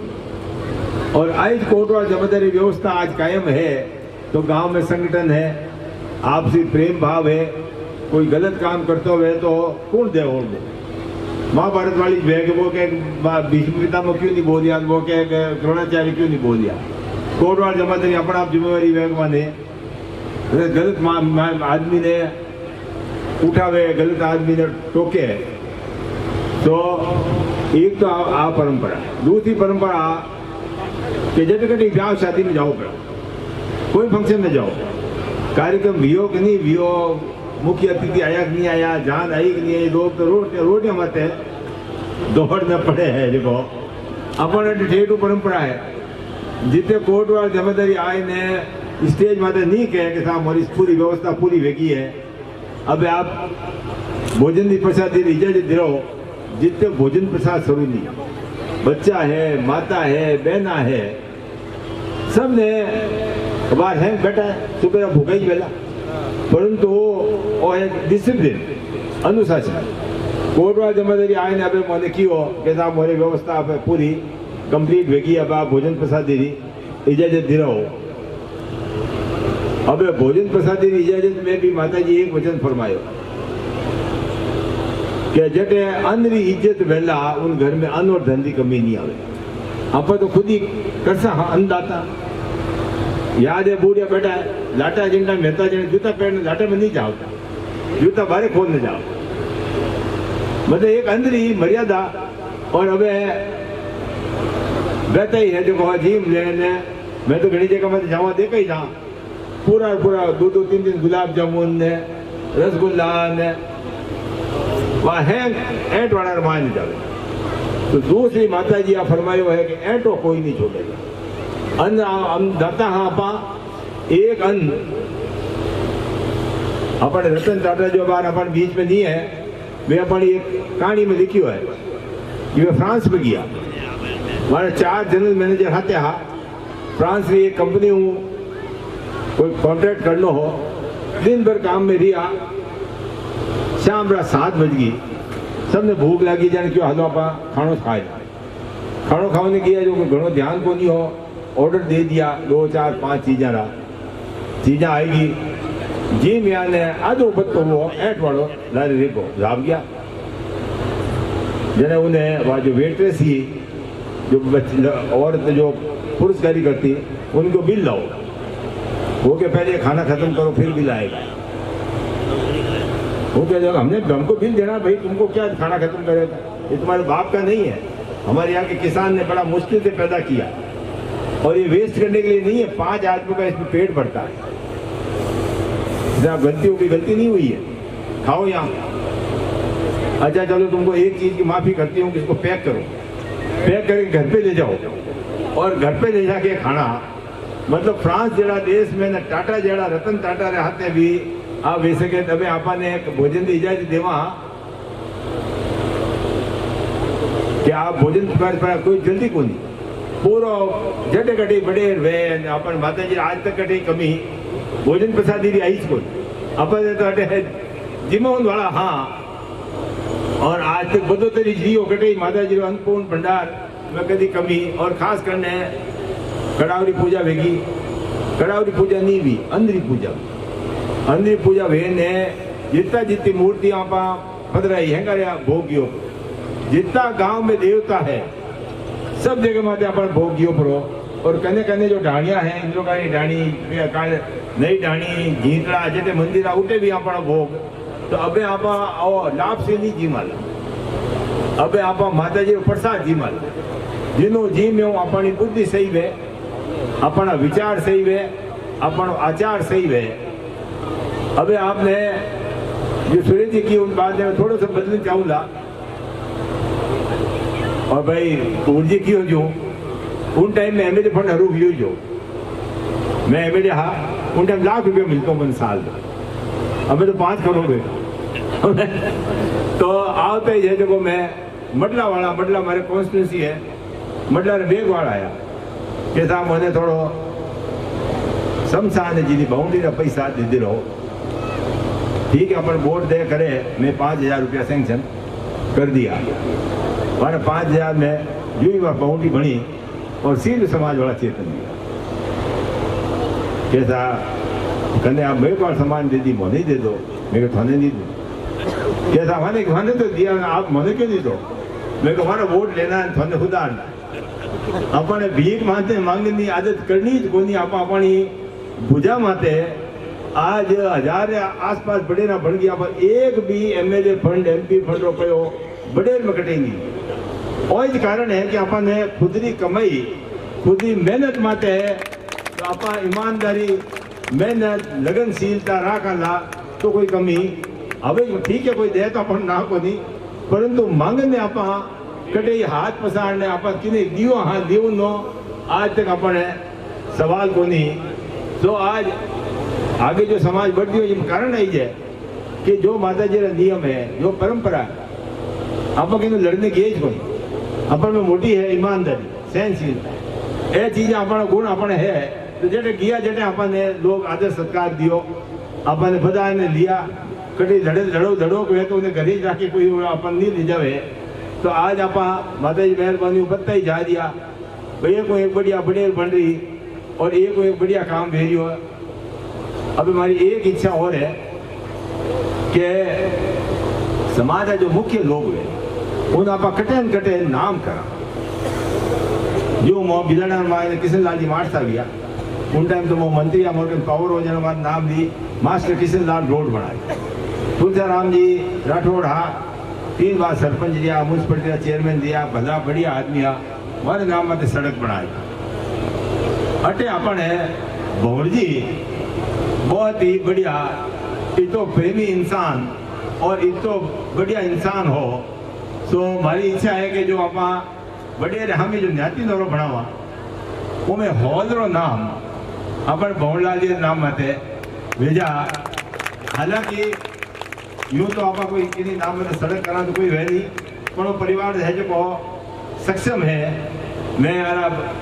और आज कोटवाल जमादारी व्यवस्था आज कायम है तो गांव में संगठन है, आपसी प्रेम भाव है। कोई गलत काम करते हुए तो कौन दे और दे। महाभारत वाली बहन वो के भीष्म पितामह क्यों नहीं बोलिया, वो के द्रोणाचार्य क्यों नहीं बोलिया। कोटवाल जमादारी अपना आप जिम्मेवारी वेग माने गलत आदमी ने उठावे, गलत आदमी ने टोके तो एक तो आ परंपरा। दूसरी परंपरा कि जब कभी ब्याह शादी में जाओ पड़ा, कोई फंक्शन में जाओ, कार्यक्रम वियो कि नहीं वियो, मुख्य अतिथि आया कि नहीं आया, जान आई कि नहीं आई, लोग तो रोटियां मत है दौड़ में पड़े हैं। देखो अपन ठेठू परंपरा है जितने कोटवाल जमादारी आए ने स्टेज माते नहीं कहे कि साहब हमारी पूरी व्यवस्था पूरी वेगी है। अब आप भोजन की प्रसाद इजाजत दिलो, जितने भोजन प्रसाद शुरू नहीं, बच्चा है, माता है, बहना है, सब ने बार है बेटा सुबह भूखा ही बेला, परंतु वो एक डिसिप्लिन अनुशासन कोटवाल जमादारी आए ने अब मैंने कियो कि साहब हमारी व्यवस्था पूरी कंप्लीट वेगी, अब आप भोजन प्रसाद दी इजाजत दे रहो। अब भोजन प्रसाद की इजाजत में भी माता जी एक वचन फरमायो कि जटे अन्न की इज्जत वेला उन घर में अन्न और धन की कमी नहीं आवे। आप तो खुद ही करसा अन्नदाता। याद है बूढ़िया बेटा लाटा जिंदा मेहता जने जूता पहन लाटा में नहीं जाता, जूता बारे खोलने जाओ। मतलब एक अंदर ही मर्यादा। और अब बेहतर ही है जो कहो जीम लेने। मैं तो घड़ी जगह में जावा देखा ही था, पूरा पूरा 2-3 गुलाब जामुन ने रसगुल्ला ने वहाँ है ऐट वाला रमान जावे। तो दूसरी माता जी आ फरमायो है कि ऐटो कोई नहीं छोड़ेगा। अन्न हम दाता हाँ अपा एक अन्न अपन रतन टाटा जो बार अपन बीच में नहीं है, वे अपन एक कहानी में लिखी है कि वे फ्रांस में गया। हमारे 4 जनरल मैनेजर हाथे हा फ्रांस में एक कंपनी हूँ कोई कॉन्ट्रैक्ट करना हो, दिन भर काम में रिया, शाम रात 7 बज गई, सबने भूख लगी जाने क्यों हालो आप खानो खाए। खानो खाने किया जो घणो ध्यान को नहीं हो, ऑर्डर दे दिया 2, 4, 5 चीज़ें आएगी जी मैं ने आधो बत्तो वो ऐट वालों लारे रेको जाप गया। जने उन्हें वहाँ जो वेट्रेस ही जो औरत जो पुरस्कारी करती उनको बिल लाओ, वो के पहले खाना खत्म करो फिर बिल आएगा। वो क्या जब हमको बिल देना भाई, तुमको क्या खाना खत्म करेगा, ये तुम्हारे बाप का नहीं है। हमारे यहाँ के किसान ने बड़ा मुश्किल से पैदा किया और ये वेस्ट करने के लिए नहीं है। 5 आदमियों का इसमें पेट भरता है। गलतियों की गलती नहीं हुई है, खाओ यहाँ। अच्छा चलो तुमको एक चीज की माफी करती हूँ कि इसको पैक करो, पैक करके घर पे ले जाओ और घर पे ले जाके खाना। मतलब फ्रांस जड़ा देश में न टाटा जड़ा रतन टाटा रहते भी आप वैसे के तबे आपा ने भोजन की इजाजत देवा कि आप भोजन पर कोई जल्दी को नहीं, पूरा जटे कटी बड़े वे अपन माता जी आज तक कटी कमी भोजन प्रसादी भी आई को अपन तो अटे जिमोन वाला हाँ। और आज तक बदोतरी जियो कटे माता जी अन्नपूर्ण भंडार में कभी कमी। और खास करने कड़ावरी पूजा वेगी, कड़ावरी पूजा नहीं भी अंदरी पूजा वे ने जितनी मूर्तियां आप पधराई है भोगियो, जितना गांव में देवता है सब जगह माते अपन भोगियो परो। और कने जो ढाणिया है इंद्रोकारी ढाणी नई ढाणी जीतड़ा जटे मंदिर उठे भी अपना भोग। तो अबे आप लाभ से नहीं जी माला, अबे आप माता जी प्रसाद जी माला। जिनो जी में अपनी बुद्धि सही वे, अपना विचार सही वे, अपना आचार सही वे। अबे आपने जो सुरेश जी की उन बात में थोड़ा सा बदलना चाहूँगा। और भाई ऊर्जी की हो जो उन टाइम में एमएलए फंड हरू भी जो मैं एमएलए हाँ उन टाइम लाख रुपये मिलता हूँ साल। अबे तो 5 करोड़ हुए। तो आवते ही है देखो मैं मडला हमारे कॉन्स्टिट्यूंसी है, मडला बेग वाला आया कि साहब मैंने थोड़ो शमशान जी बाउंड्री का पैसा दे रहो। ठीक है अपन बोर्ड दे करे, मैं 5000 रुपया सेंक्शन कर दिया। मारे 5000 में जो ही वह बाउंड्री बनी और सिंध समाज वाला चेतन दिया। कैसा कहने आप मेरे को सामान दे दी, मोने दे दो, मेरे को थाने नहीं दो। कैसा मैंने तो दिया, आप मोने क्यों नहीं दो, मेरे को हमारा वोट लेना है थाने खुदा। अपने भीख मांगने आदत करनी ज कोनी। आप अपनी भुजा माते आज 1000 आसपास बड़े ना बन गया, पर एक भी एमएलए फंड एमपी फंड रुपयो बड़े में कटेंगी। और इस कारण है कि अपन खुदरी कमाई खुदरी मेहनत माते है। तो आप ईमानदारी मेहनत लगनशीलता राखा ला तो कोई कमी। अब ठीक है कोई दे तो अपन ना को नहीं, परंतु मांगने आप कटे हाथ पसारने आप किने दियो हाँ दियो नो आज तक अपन सवाल को नहीं। तो आज आगे जो समाज बढ़ती हो ये कारण है कि जो माता जी का नियम है, जो परंपरा है, आप लड़ने की एज कोई अपन में मोटी है ईमानदारी सहनशीलता। ये चीजें अपना गुण अपने है। तो जटे किया जटे अपने लोग आदर सत्कार दियो, अपने बधा ने लिया कटी लड़ो है तो उन्हें घरे जाके कोई अपन नहीं ले जावे। तो आज आप माता जी मेहरबानी बत्ता ही जा दिया भैया को एक बढ़िया बड़े बन रही और एक बढ़िया काम भेजी हो। अब हमारी एक इच्छा और है कि समाज का जो मुख्य लोग है उन आप कटे नाम करा। जो मो बिलना मारे किशन लाल जी मारता गया उन टाइम तो वो मंत्री मोटे पावर हो जाने बाद नाम ली मास्टर किशन लाल रोड बनाए। तुलसीराम जी राठौड़ हा 3 बार सरपंच दिया, म्यूनसिपलिटी चेयरमैन दिया, भला बढ़िया आदमी हा, मारे नाम में सड़क बनाई। अटे अपन है भौड़ जी बहुत ही बढ़िया, इतो प्रेमी इंसान और इतो बढ़िया इंसान हो। तो हमारी इच्छा है कि जो आप बड़े हमें जो न्याती नौरो बनावा उमें हॉलरो नाम अपन भौड़लाल जी नाम मते भेजा। हालांकि यूं तो आप कोई किसी नाम में सड़क करा तो कोई है नहीं, पर वो परिवार है जो सक्षम है। मैं यार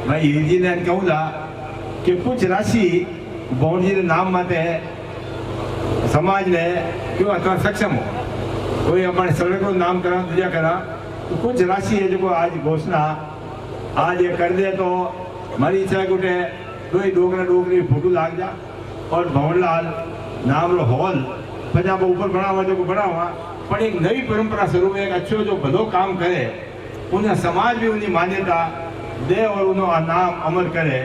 भाई जी ने कहूँगा कि कुछ राशि भौड़ जी नाम मते समाज ने क्यों अथवा सक्षम हो कोई अपन सड़क को नाम करा दिया करा तो कुछ राशि है जो आज घोषणा आज ये कर दे तो हमारी इच्छा है गोटे कोई डोगरा डोगरी फोटो लाग जा और भवनलाल नाम रो हॉल पजा ऊपर बनावा जो बनावा, पर एक नई परंपरा स्वरूप एक अच्छो जो भलो काम करे उन्हें समाज भी उन्हें मान्यता दे और उन्होंने नाम अमर करे।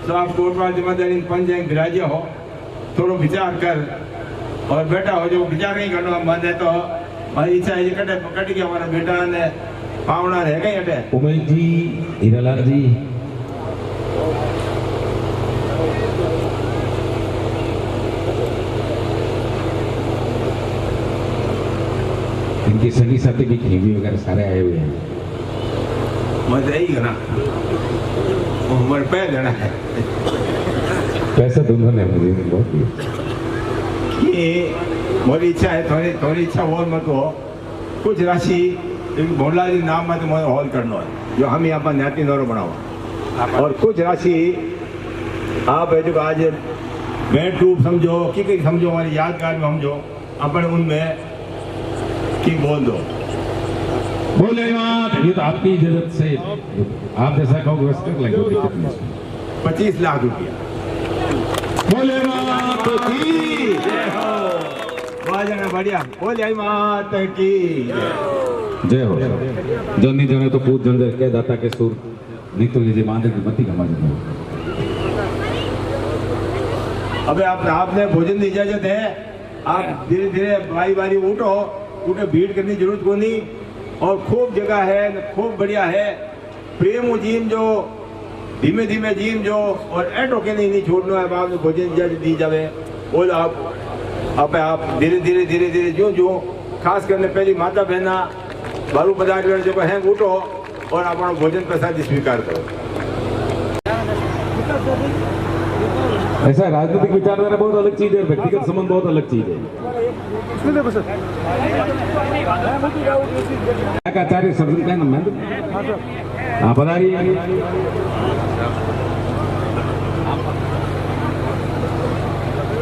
तो आप कोटवाल जिम्मेदारी पंच विराज्य हो, थोड़ा विचार कर और बेटा हो जो विचार नहीं करना मन है तो हमारी इच्छा है कटे कट गया हमारा बेटा ने पावना रह गई अटे उमेश जी, हीरालाल जी, इनके सभी साथी भी खींची वगैरह सारे आए हुए हैं। मजा आई ना उम्र पे देना है पैसा दोनों ने मुझे बहुत कि मोरी इच्छा है थोड़ी इच्छा और मत हो कुछ राशि भोला जी नाम में तो मुझे हॉल करना है जो हम यहाँ पर न्याती नौरो बनावा और कुछ राशि आप है जो आज बैठ रूप समझो कि समझो हमारी यादगार में समझो अपन उनमें की बोल दो बोले ये तो आपकी इजाजत से आप जैसा कहोगे वैसे कर लेंगे, दिक्कत नहीं इसमें। 25 लाख रुपया बोले मात की जय हो, वाजना बढ़िया बोले मात की जय हो। जो नहीं जाने तो पूत जन के दाता के सुर नहीं तो ये मांदे की मती कमा देते। अबे आपने भोजन की इजाजत है, आप धीरे धीरे बारी बारी उठो, उठे भीड़ करने की जरूरत को नहीं और खूब जगह है, खूब बढ़िया है। प्रेम जीम जो धीमे धीमे जीम जो और एटो के नहीं छोड़ना है, आप भोजन इजाजत दी जावे और आप धीरे धीरे धीरे धीरे जो जो खास करने पहली माता बहना बारू पदार्थ जो है उठो और अपना भोजन प्रसाद स्वीकार करो। ऐसा राजनीतिक विचारधारा बहुत अलग चीज है, व्यक्तिगत संबंध बहुत अलग चीज है। आचार्य सर्जन का नंबर हाँ पधारी।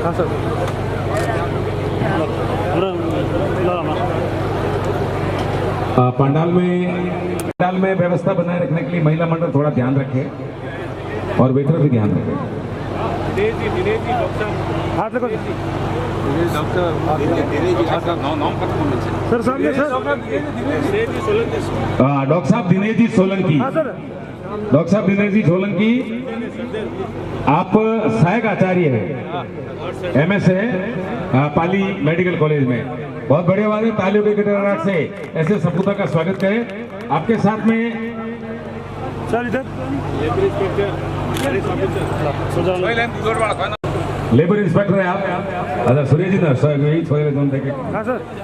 हाँ सर पंडाल में व्यवस्था बनाए रखने के लिए महिला मंडल थोड़ा ध्यान रखे और वेटर भी ध्यान रखे। सर सामने सर डॉक्टर साहब दिनेश जी सोलंकी, डॉक्टर साहब दिनेश जी सोलंकी आप सहायक आचार्य है, MS है पाली मेडिकल कॉलेज में। बहुत बढ़िया बात है, तालियों के गड़गड़ाहट से ऐसे सपूता का स्वागत करें। आपके साथ में लेबर इंस्पेक्टर है आप। अच्छा सूर्य जी ना सर यही थोड़े दोनों देखे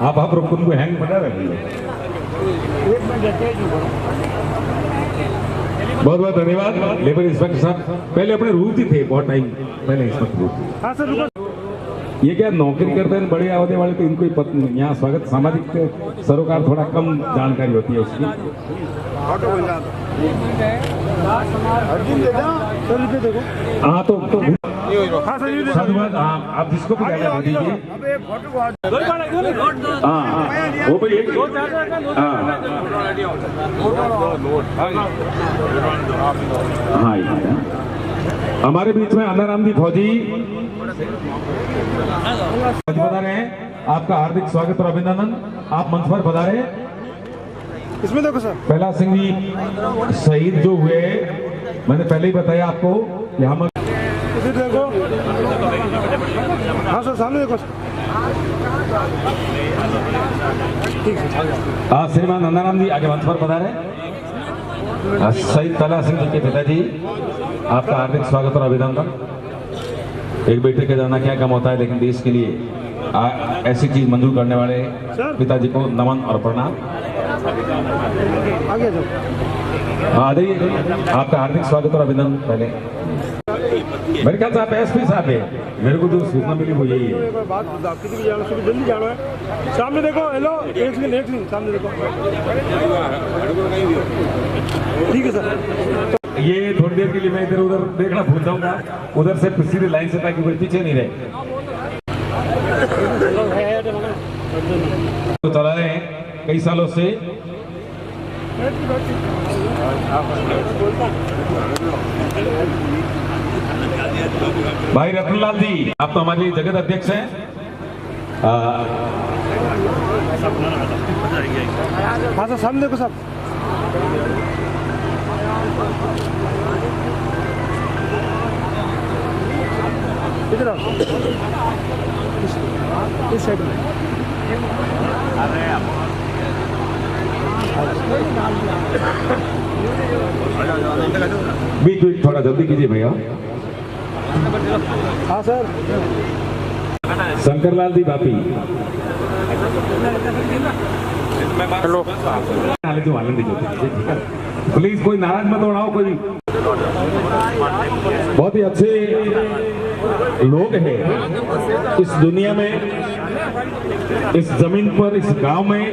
आप रुक उनको हैंग बना रहे। बहुत बहुत धन्यवाद लेबर इंस्पेक्टर साहब। पहले अपने रूप ही थे बहुत टाइम पहले इंस्पेक्टर। ये क्या नौकरी करते हैं बड़े अहदे वाले तो इनको ही यहाँ स्वागत सामाजिक सरोकार थोड़ा कम जानकारी होती है उसकी। हाँ तो साधुवाद आप जिसको भी दे दीजिए। हाँ वो भाई हाँ हमारे बीच में अन्नाराम जी फौजी पधारे हैं, आपका हार्दिक स्वागत और अभिनंदन। आप मंच पर पधारे। इसमें देखो सर पहला सिंह जी शहीद जो हुए मैंने पहले ही बताया आपको यहाँ देखो। हाँ सर सामने देखो। श्रीमान नंदाराम जी आगे मंच पर पधारे। शहीद ताला सिंह जी के पिताजी, आपका हार्दिक स्वागत और अभिनंदन। एक बेटे का जाना क्या कम होता है, लेकिन देश के लिए ऐसी चीज मंजूर करने वाले पिताजी को नमन और प्रणाम। आ जाइए, आपका हार्दिक स्वागत और अभिनंदन। पहले मेरे ख्याल से आप एसपी साहब है, मेरे को जो सूचना मिली वो यही है। बात किसी भी जाना शुरू जल्दी जाना है। सामने देखो, हेलो, एक सेकंड सामने देखो। ठीक है सर। ये थोड़ी देर के लिए मैं इधर उधर देखना भूल जाऊंगा, उधर से सीधे लाइन से, ताकि कोई पीछे नहीं रहे। तो चला रहे हैं कई सालों से। भाई रतनलाल जी, आप तो हमारे जगत अध्यक्ष हैं। हाँ सर, सामने देखो साहब। इधर आओ, इस साइड में। बीच थोड़ा जल्दी कीजिए भैया। हाँ सर। शंकरलाल जी बापी, हेलो। जो आनंद दीजिए, प्लीज कोई नाराज मत उड़ाओ। कोई बहुत ही अच्छे लोग हैं इस दुनिया में, इस जमीन पर, इस गांव में,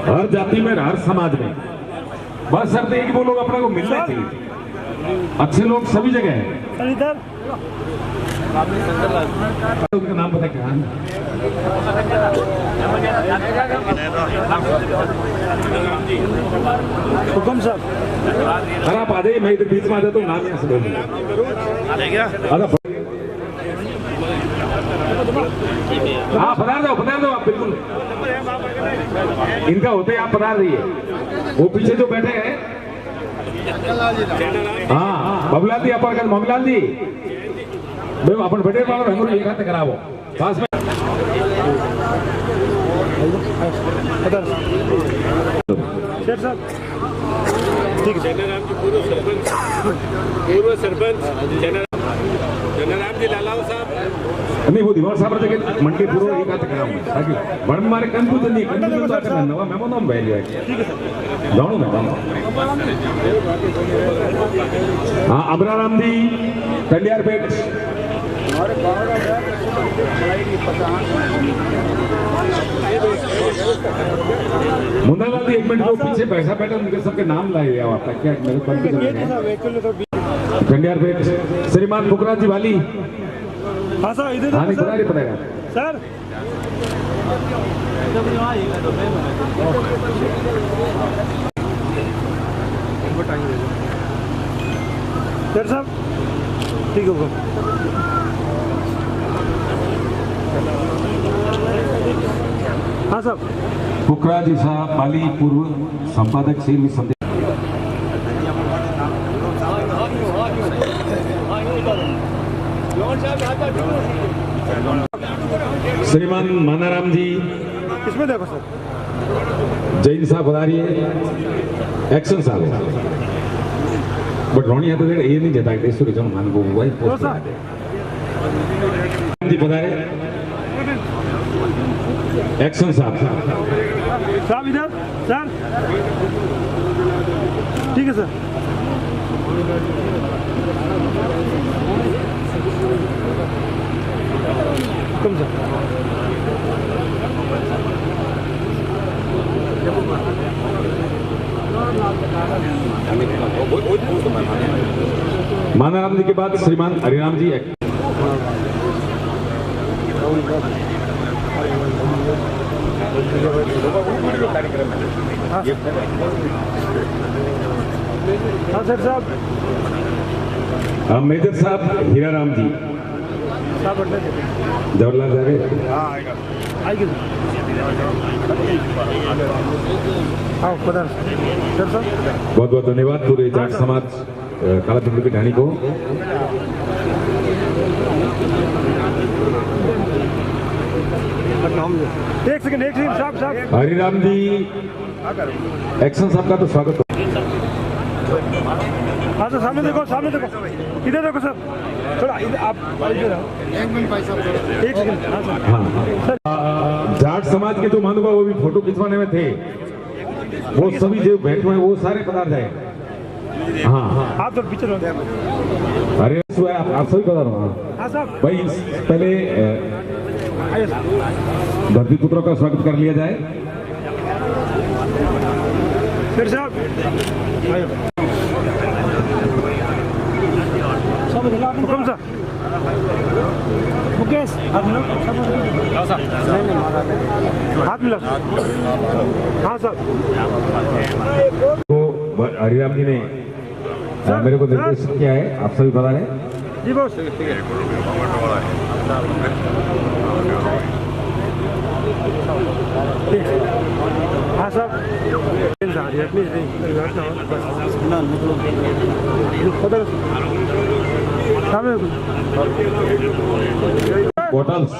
हर जाति में, हर समाज में। बस शर्त है कि वो लोग अपने को मिलना चाहिए। अच्छे लोग सभी जगह हैं। इधर उनका नाम पता क्या है? हुकुम साहब। अरे आप आ जाइए, मैं इधर बीच में आ जाता हूँ। नाम यहाँ से बोल दीजिए। हाँ, पधार दो आप, बिल्कुल। इनका होते आप पधार रहिए। वो पीछे जो बैठे हैं, हाँ, बबुलाल जी, अपर मोहनलाल जी, अपन बैठे वालों एक हाथ करावो पास में। शेर साहब, ठीक है। जयराम जी पूर्व सरपंच जयराम जी लालाव साहब, नहीं वो दीवार साहब के मंडी पूरा एक हाथ करावो, ताकि बड़ मारे कंफ्यूजन नहीं, कंफ्यूजन तो आकर नवा मेमो नाम वैल्यू है। जानो मैं हाँ, अबराराम जी, कंडियारपेट। मुंडालाल जी, एक मिनट को पीछे पैसा बैठा, उनके सबके नाम लाए दिया आपका क्या? मेरे कंडियारपेट श्रीमान पुखराज जी वाली। हाँ सर, इधर हाँ, नहीं पता सर। सर साहब, ठीक होगा। हाँ साहब। पुखराज जी साहब बाली, पूर्व संपादक श्री संदेश। श्रीमान मानाराम जी, इसमें देखो सर। जैन साहब पधारिए। एक्शन साहब बट रोनी तो ये नहीं जता कि सूर्य जम मान को वही पोस्ट जी पधारे। एक्शन साहब इधर सर। ठीक है सर। कम सर। मानाराम जी के बाद श्रीमान हरिराम जी। हाँ सर साहब। मेजर साहब हीराराम जी। जवाहरलाल जा रहे। आएगी हाँ पता सर साहब। बहुत बहुत धन्यवाद पूरे जाट समाज काला पिंपरी की ढाणी को। एक सेकंड साहब साहब। हरिराम जी एक्शन साहब का तो स्वागत हो। हाँ सर, सामने देखो इधर देखो सर, थोड़ा इधर आप इधर आओ। एक सेकंड। हाँ सर। हाँ जाट समाज के जो महानुभाव वो भी फोटो खिंचवाने में थे, वो सभी जो बैठे हुए हैं वो सारे पधार जाए। हाँ आप तो पीछे रहो। अरे आप सभी पधार रहो। हाँ साहब। भाई पहले धरती पुत्रों का स्वागत कर लिया जाए। फिर साहब हुक्म सर। मुकेश हाथ मिलो। हाथ मिलो। हाँ सर। तो हरिराम जी ने मेरे को निर्देशित किया है, आप सभी बता रहे जी बॉस। हाँ साहब। होटल्स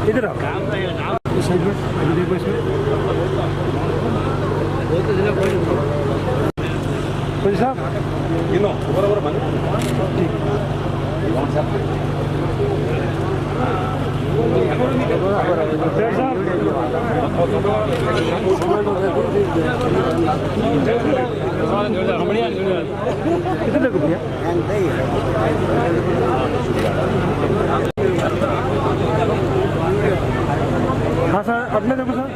इधर आओ। साइड में देखो इसमें कोई साहब बराबर बन ठीक। कितने देखो भैया। हाँ सर, अपने देखो सर।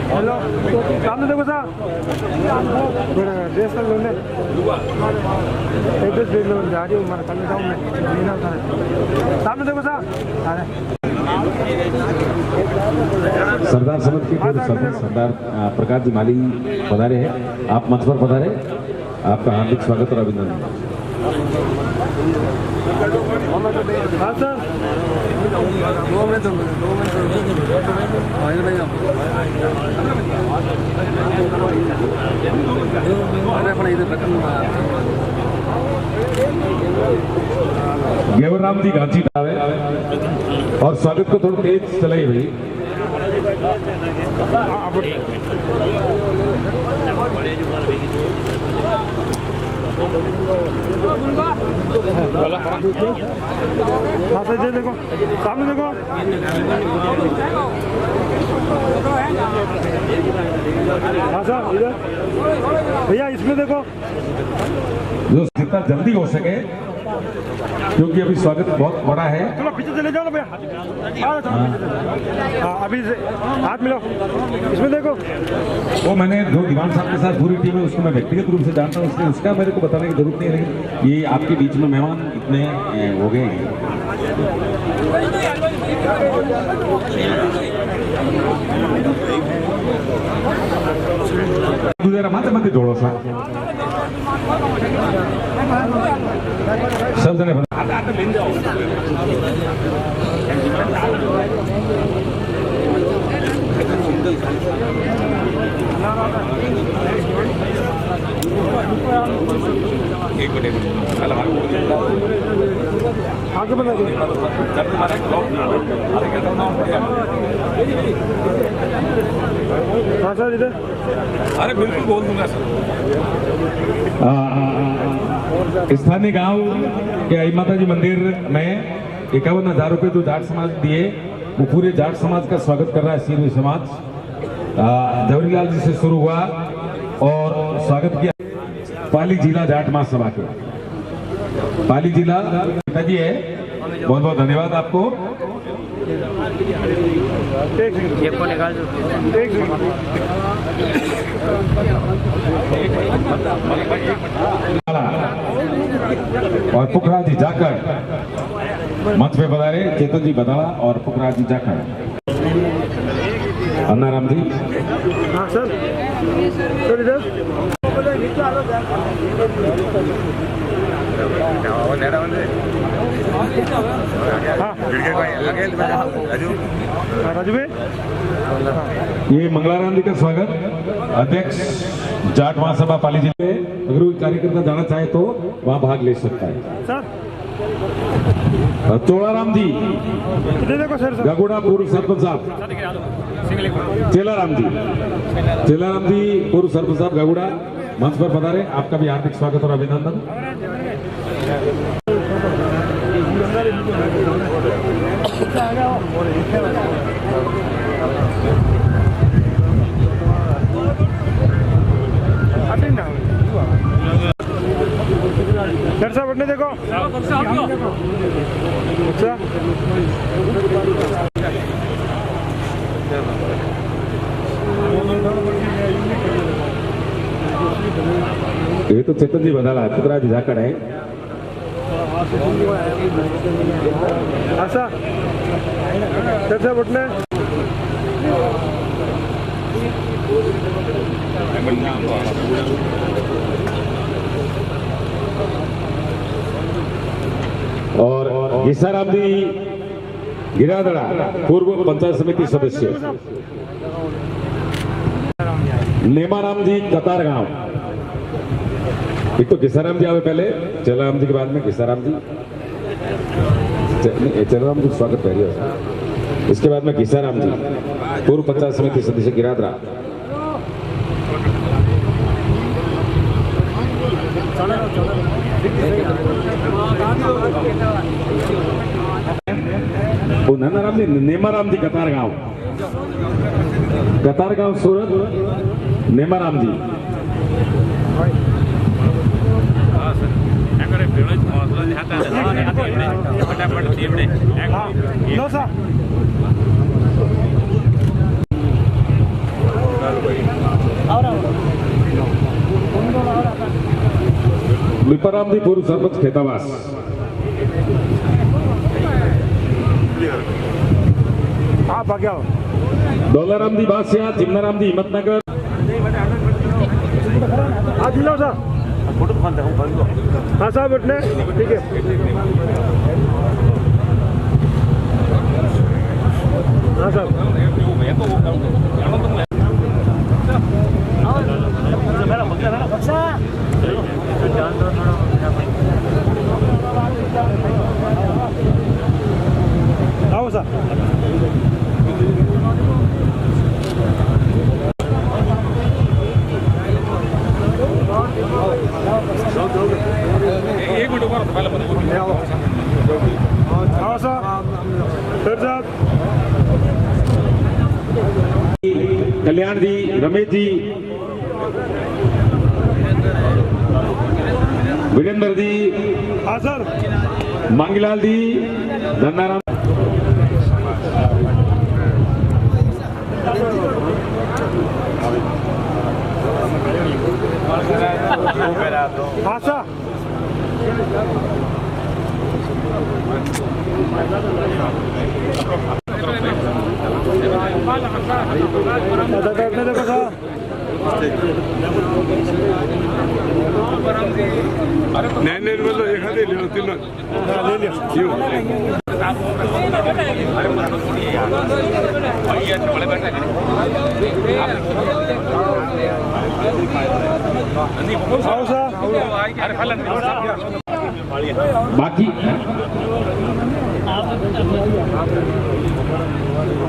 हेलो, सामने देखो सर। ड्रेस कर लो। एड्रेस देख लो, जा रही हूँ मैं, कल जाऊँ मैं। सामने देखो सर। सरदार समझ के पूर्व सरदार प्रकाश जी माली पधारे हैं, आप मंच पर पधारे। आपका हार्दिक स्वागत और अभिनंदन। हाँ सर। 2 मिनट गेवराम जी गांधी डावे और स्वागत को थोड़ा तेज चलाइए भाई। हाँ सर, ये देखो सामने देखो। हाँ सर, इधर भैया इसमें देखो। जो जितना जल्दी हो सके, क्योंकि अभी स्वागत बहुत बड़ा है। चलो पीछे चले जाओ ना भैया। हाँ अभी से हाथ मिलाओ, इसमें देखो। वो मैंने जो दीवान साहब के साथ पूरी टीम है उसको मैं व्यक्तिगत रूप से जानता हूँ, इसलिए उसका मेरे को बताने की जरूरत नहीं है। लेकिन ये आपके बीच में मेहमान इतने हो गए हैं। जरा माते माते जोड़ो सा सब जने आगे बढ़ा दो। हाँ सर, इधर। अरे बिल्कुल बोल दूंगा सर। स्थानीय गांव के आई माता जी मंदिर में 51,000 रुपए जो जाट समाज दिए, वो पूरे जाट समाज का स्वागत कर रहा है। सीरवी समाज जवहरीलाल जी से शुरू हुआ और स्वागत किया पाली जिला जाट महासभा के। पाली जिला पिताजी है, बहुत बहुत धन्यवाद आपको। और पुखराज जी जाकर मंच पे पधारे, चेतन जी बदाला और पुखराज जी जाकर। अन्नाराम जी। हाँ सर, सर इधर। राजू भाई ये मंगलाराम जी का स्वागत। अध्यक्ष जाट महासभा पाली जिले में, अगर कोई कार्यकर्ता जाना चाहे तो वहाँ भाग ले सकता है। सर चोड़ाराम जी इधर देखो सर गगुड़ा पूर्व सरपंच साहब, चेलाराम जी पूर्व सरपंच साहब गगुड़ा मंच पर पधारे। आपका भी हार्दिक स्वागत और अभिनंदन। सर साहब उठने देखो। अच्छा ये तो चेतन जी बदला है, पुतराज झाकड़ है। अच्छा सर साहब उठने और गिसाराम जी गिरादड़ा पूर्व पंचायत समिति सदस्य, नेमाराम जी कतारगांव। एक तो गिसाराम जी आवे पहले, चेलाराम जी के बाद में गिसाराम जी। चेलाराम जी स्वागत करिए। इसके बाद में गिसाराम जी पूर्व पंचायत समिति सदस्य गिरादड़ा। नंदाराम जी नेमाराम जी कतारगांव सूरत, नेमाराम जी। लो सर लिपाराम जी पूर्व सरपंच खेतावास। आप आ जाओ। दौलाराम जी बासिया, चिमनाराम जी हिम्मतनगर। आज लो सर। हाँ साहब उठने ठीक है। हाँ साहब आओ सर। एक मिनट ऊपर पहले आओ सर फिर साहब कल्याण जी, रमेश जी, वीरेंद्र जी, हाँ सर मांगीलाल जी, धन्नाराम। हाँ सर देखो सर। नहीं बोलो एक हाथ ले लो, तीन ले लिया। आओ सर। बाकी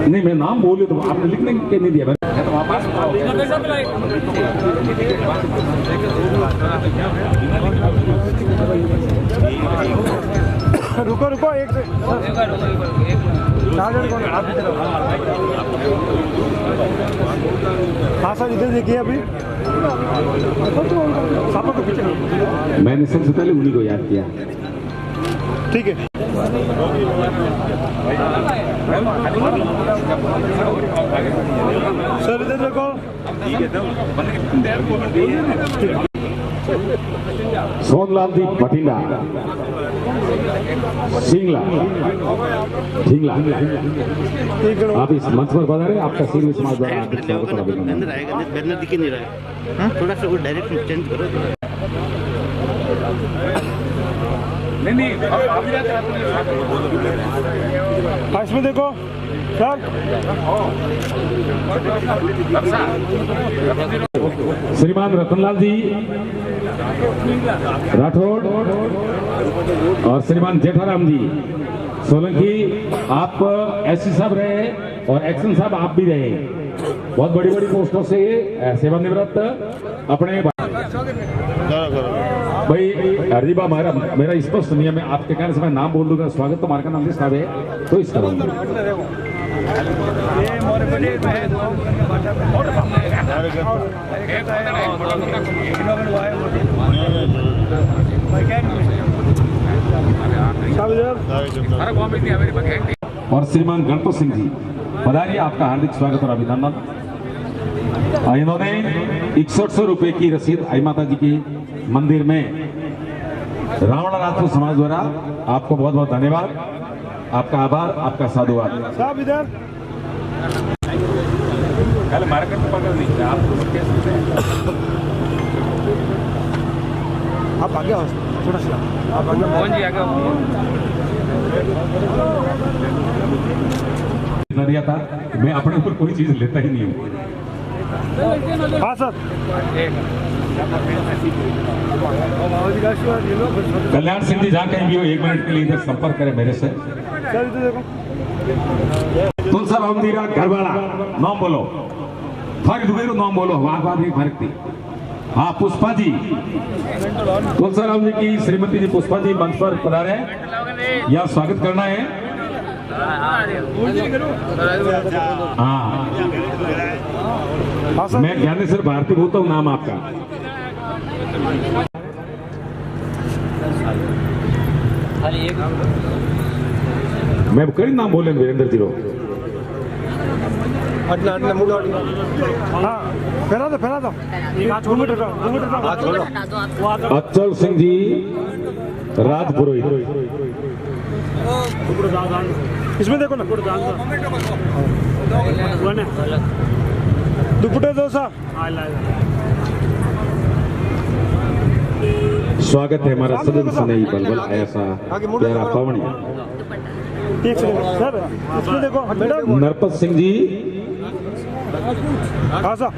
नहीं, मैं नाम बोले तो आपने लिखने के नहीं दिया। रुको रुको एक से हाँ सर इधर देखिए अभी सापों को पीछे। मैंने सबसे पहले उन्हीं को याद किया। ठीक है सर इधर देखो। सोनलाल जी भटिंडा, सिंगला, ढींगला। आप इस मंच पर बता रहे, आपका सिर समाज द्वारा हार्दिक स्वागत और अभिनंदन। बैनर दिख नहीं रहा है, थोड़ा सा वो डायरेक्शन चेंज करो। हाँ, इसमें देखो सर। श्रीमान रतनलाल जी राठौड़ और श्रीमान जेठाराम जी सोलंकी, आप एससी साहब रहे और एक्शन साहब आप भी रहे, बहुत बड़ी बड़ी पोस्टों से सेवानिवृत्त अपने भाई हरदीपा मेरा स्पष्ट नियम है, आपके कहने से मैं नाम बोल दूंगा, स्वागत तुम्हारे का नाम जिस है तो इस तरह और श्रीमान गणपत सिंह जी पधारिए, आपका हार्दिक स्वागत और अभिनंदन। इन्होंने 6100 रुपए की रसीद आई माता जी के मंदिर में रावण राजपूत समाज द्वारा, आपको बहुत बहुत धन्यवाद, आपका आभार, आपका साधुवाद। साहब इधर आप आगे आओ थोड़ा सा, आप दिया था, मैं अपने ऊपर कोई चीज लेता ही नहीं हूँ। हाँ सर। कल्याण सिंह जी जहाँ कहीं भी हो 1 मिनट के लिए इधर संपर्क करें मेरे से। सर इधर देखो। तुलसा रामदीरा घरवाला नाम बोलो, फर्क दुबेरो नाम बोलो, वहां नहीं फर्क थी। हाँ पुष्पा जी, तुलसा राम जी की श्रीमती जी पुष्पा जी मंच पर पधारे, यह स्वागत करना है। हाँ मैं ज्ञानेश्वर भारती बोलता हूँ, नाम आपका? मैं कई नाम बोले वीरेंद्र जी रो। हाँ फैला दो अचल सिंह जी राजपुरोहित, इसमें देखो ना, दुपट्टे दो साहब। स्वागत है हमारा सदन से नहीं बलबल ऐसा प्यारा पवनी। एक सेकंड सर, इसमें देखो मैडम नरपत सिंह जी। हाँ सर।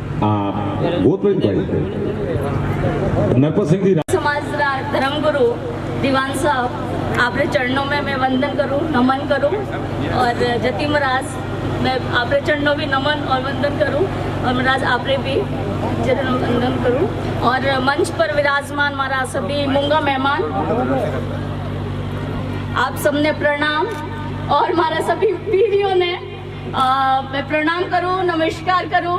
बहुत बड़ी नरपत सिंह जी समाज धर्मगुरु दीवान साहब, आपरे चरणों में मैं वंदन करूं, नमन करूं, और जति महाराज मैं आपरे चरणों भी नमन और वंदन करूं, और महाराज आपरे भी चरणों वंदन करूं, और मंच पर विराजमान हमारा सभी मूंगा मेहमान, आप सबने प्रणाम, और हमारे सभी पीढ़ियों ने मैं प्रणाम करूं, नमस्कार करूं,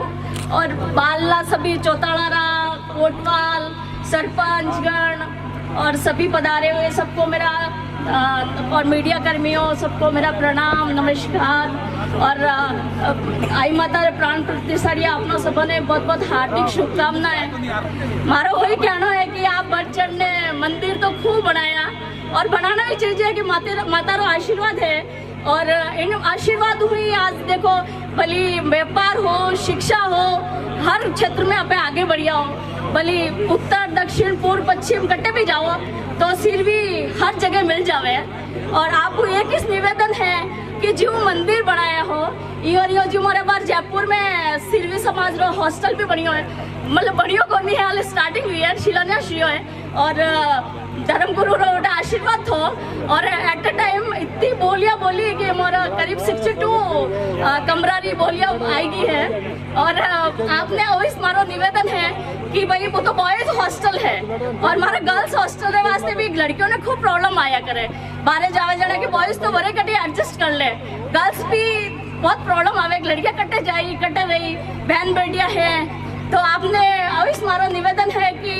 और बालला सभी चौताड़ा कोटवाल सरपंचगण और सभी पधारे हुए सबको मेरा और मीडिया कर्मियों सबको मेरा प्रणाम नमस्कार, और आई माता रे प्राण प्रतिष्ठा आपनो सबने बहुत बहुत हार्दिक शुभकामनाएं। मारो वही कहना है कि आप बढ़ चढ़ने मंदिर तो खूब बनाया, और बनाना भी चाहिए कि माता रो आशीर्वाद है, और इन आशीर्वाद हुई आज देखो भली व्यापार हो, शिक्षा हो, हर क्षेत्र में आप आगे बढ़िया हो, भली उत्तर दक्षिण पूर्व पश्चिम कट्टे भी जाओ तो सिर भी हर जगह मिल जावे। और आपको एक ही निवेदन है कि जो मंदिर बनाया हो यो जो हमारे बार जयपुर में सिरवी समाज रो हॉस्टल भी बनियो है, मतलब बनियो को नहीं है, स्टार्टिंग हुई है, शिलान्यास हुई है, और धर्मगुरु रो आशीर्वाद थो, और एट अ टाइम इतनी बोलियां बोली कि हमारा करीब 62 कमरारी बोलियां आएगी है। और आपने वही मारो निवेदन है कि भाई वो तो बॉयज हॉस्टल है, और हमारा गर्ल्स हॉस्टल के वास्ते भी लड़कियों ने खूब प्रॉब्लम आया करे, बाहर जावे जाने के बॉयज तो बड़े कटे एडजस्ट कर ले, गर्ल्स भी बहुत प्रॉब्लम आवे, लड़कियां कटे जाई कटे रही, बहन बेटियां है। तो आपने अवश्य मारो निवेदन है कि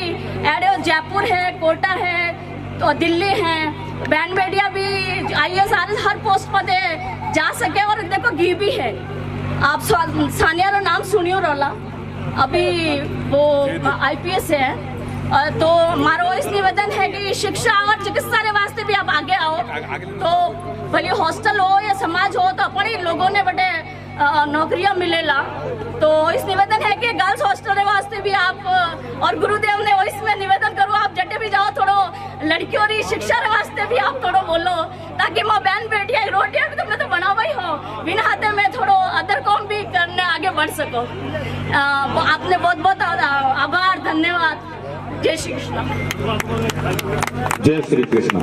एडो जयपुर है, कोटा है, तो दिल्ली है, बहन बेटियां भी IAS हर पोस्ट पर जा सके। और देखो घी भी है, आप सानिया रो नाम सुनियो रोला, अभी वो IPS है, तो हमारा इस निवेदन है कि शिक्षा और चिकित्सा के वास्ते भी आप आगे आओ, तो भले हॉस्टल हो या समाज हो तो अपने लोगों ने बड़े नौकरियां मिलेला। तो इस निवेदन है कि गर्ल्स हॉस्टल के वास्ते भी आप, और गुरुदेव ने वो इसमें निवेदन करो आप जटे भी जाओ थोड़ो लड़कियों री शिक्षा रे वास्ते भी आप थोड़ो बोलो, ताकि मां बहन बेटियां रोटियां भी तुमने तो बनावा ही हो, बिना हाथे में थोड़ो अदर काम भी करने आगे बढ़ सको। आपने बहुत बहुत आभार, धन्यवाद। जय श्री कृष्ण। जय श्री कृष्ण।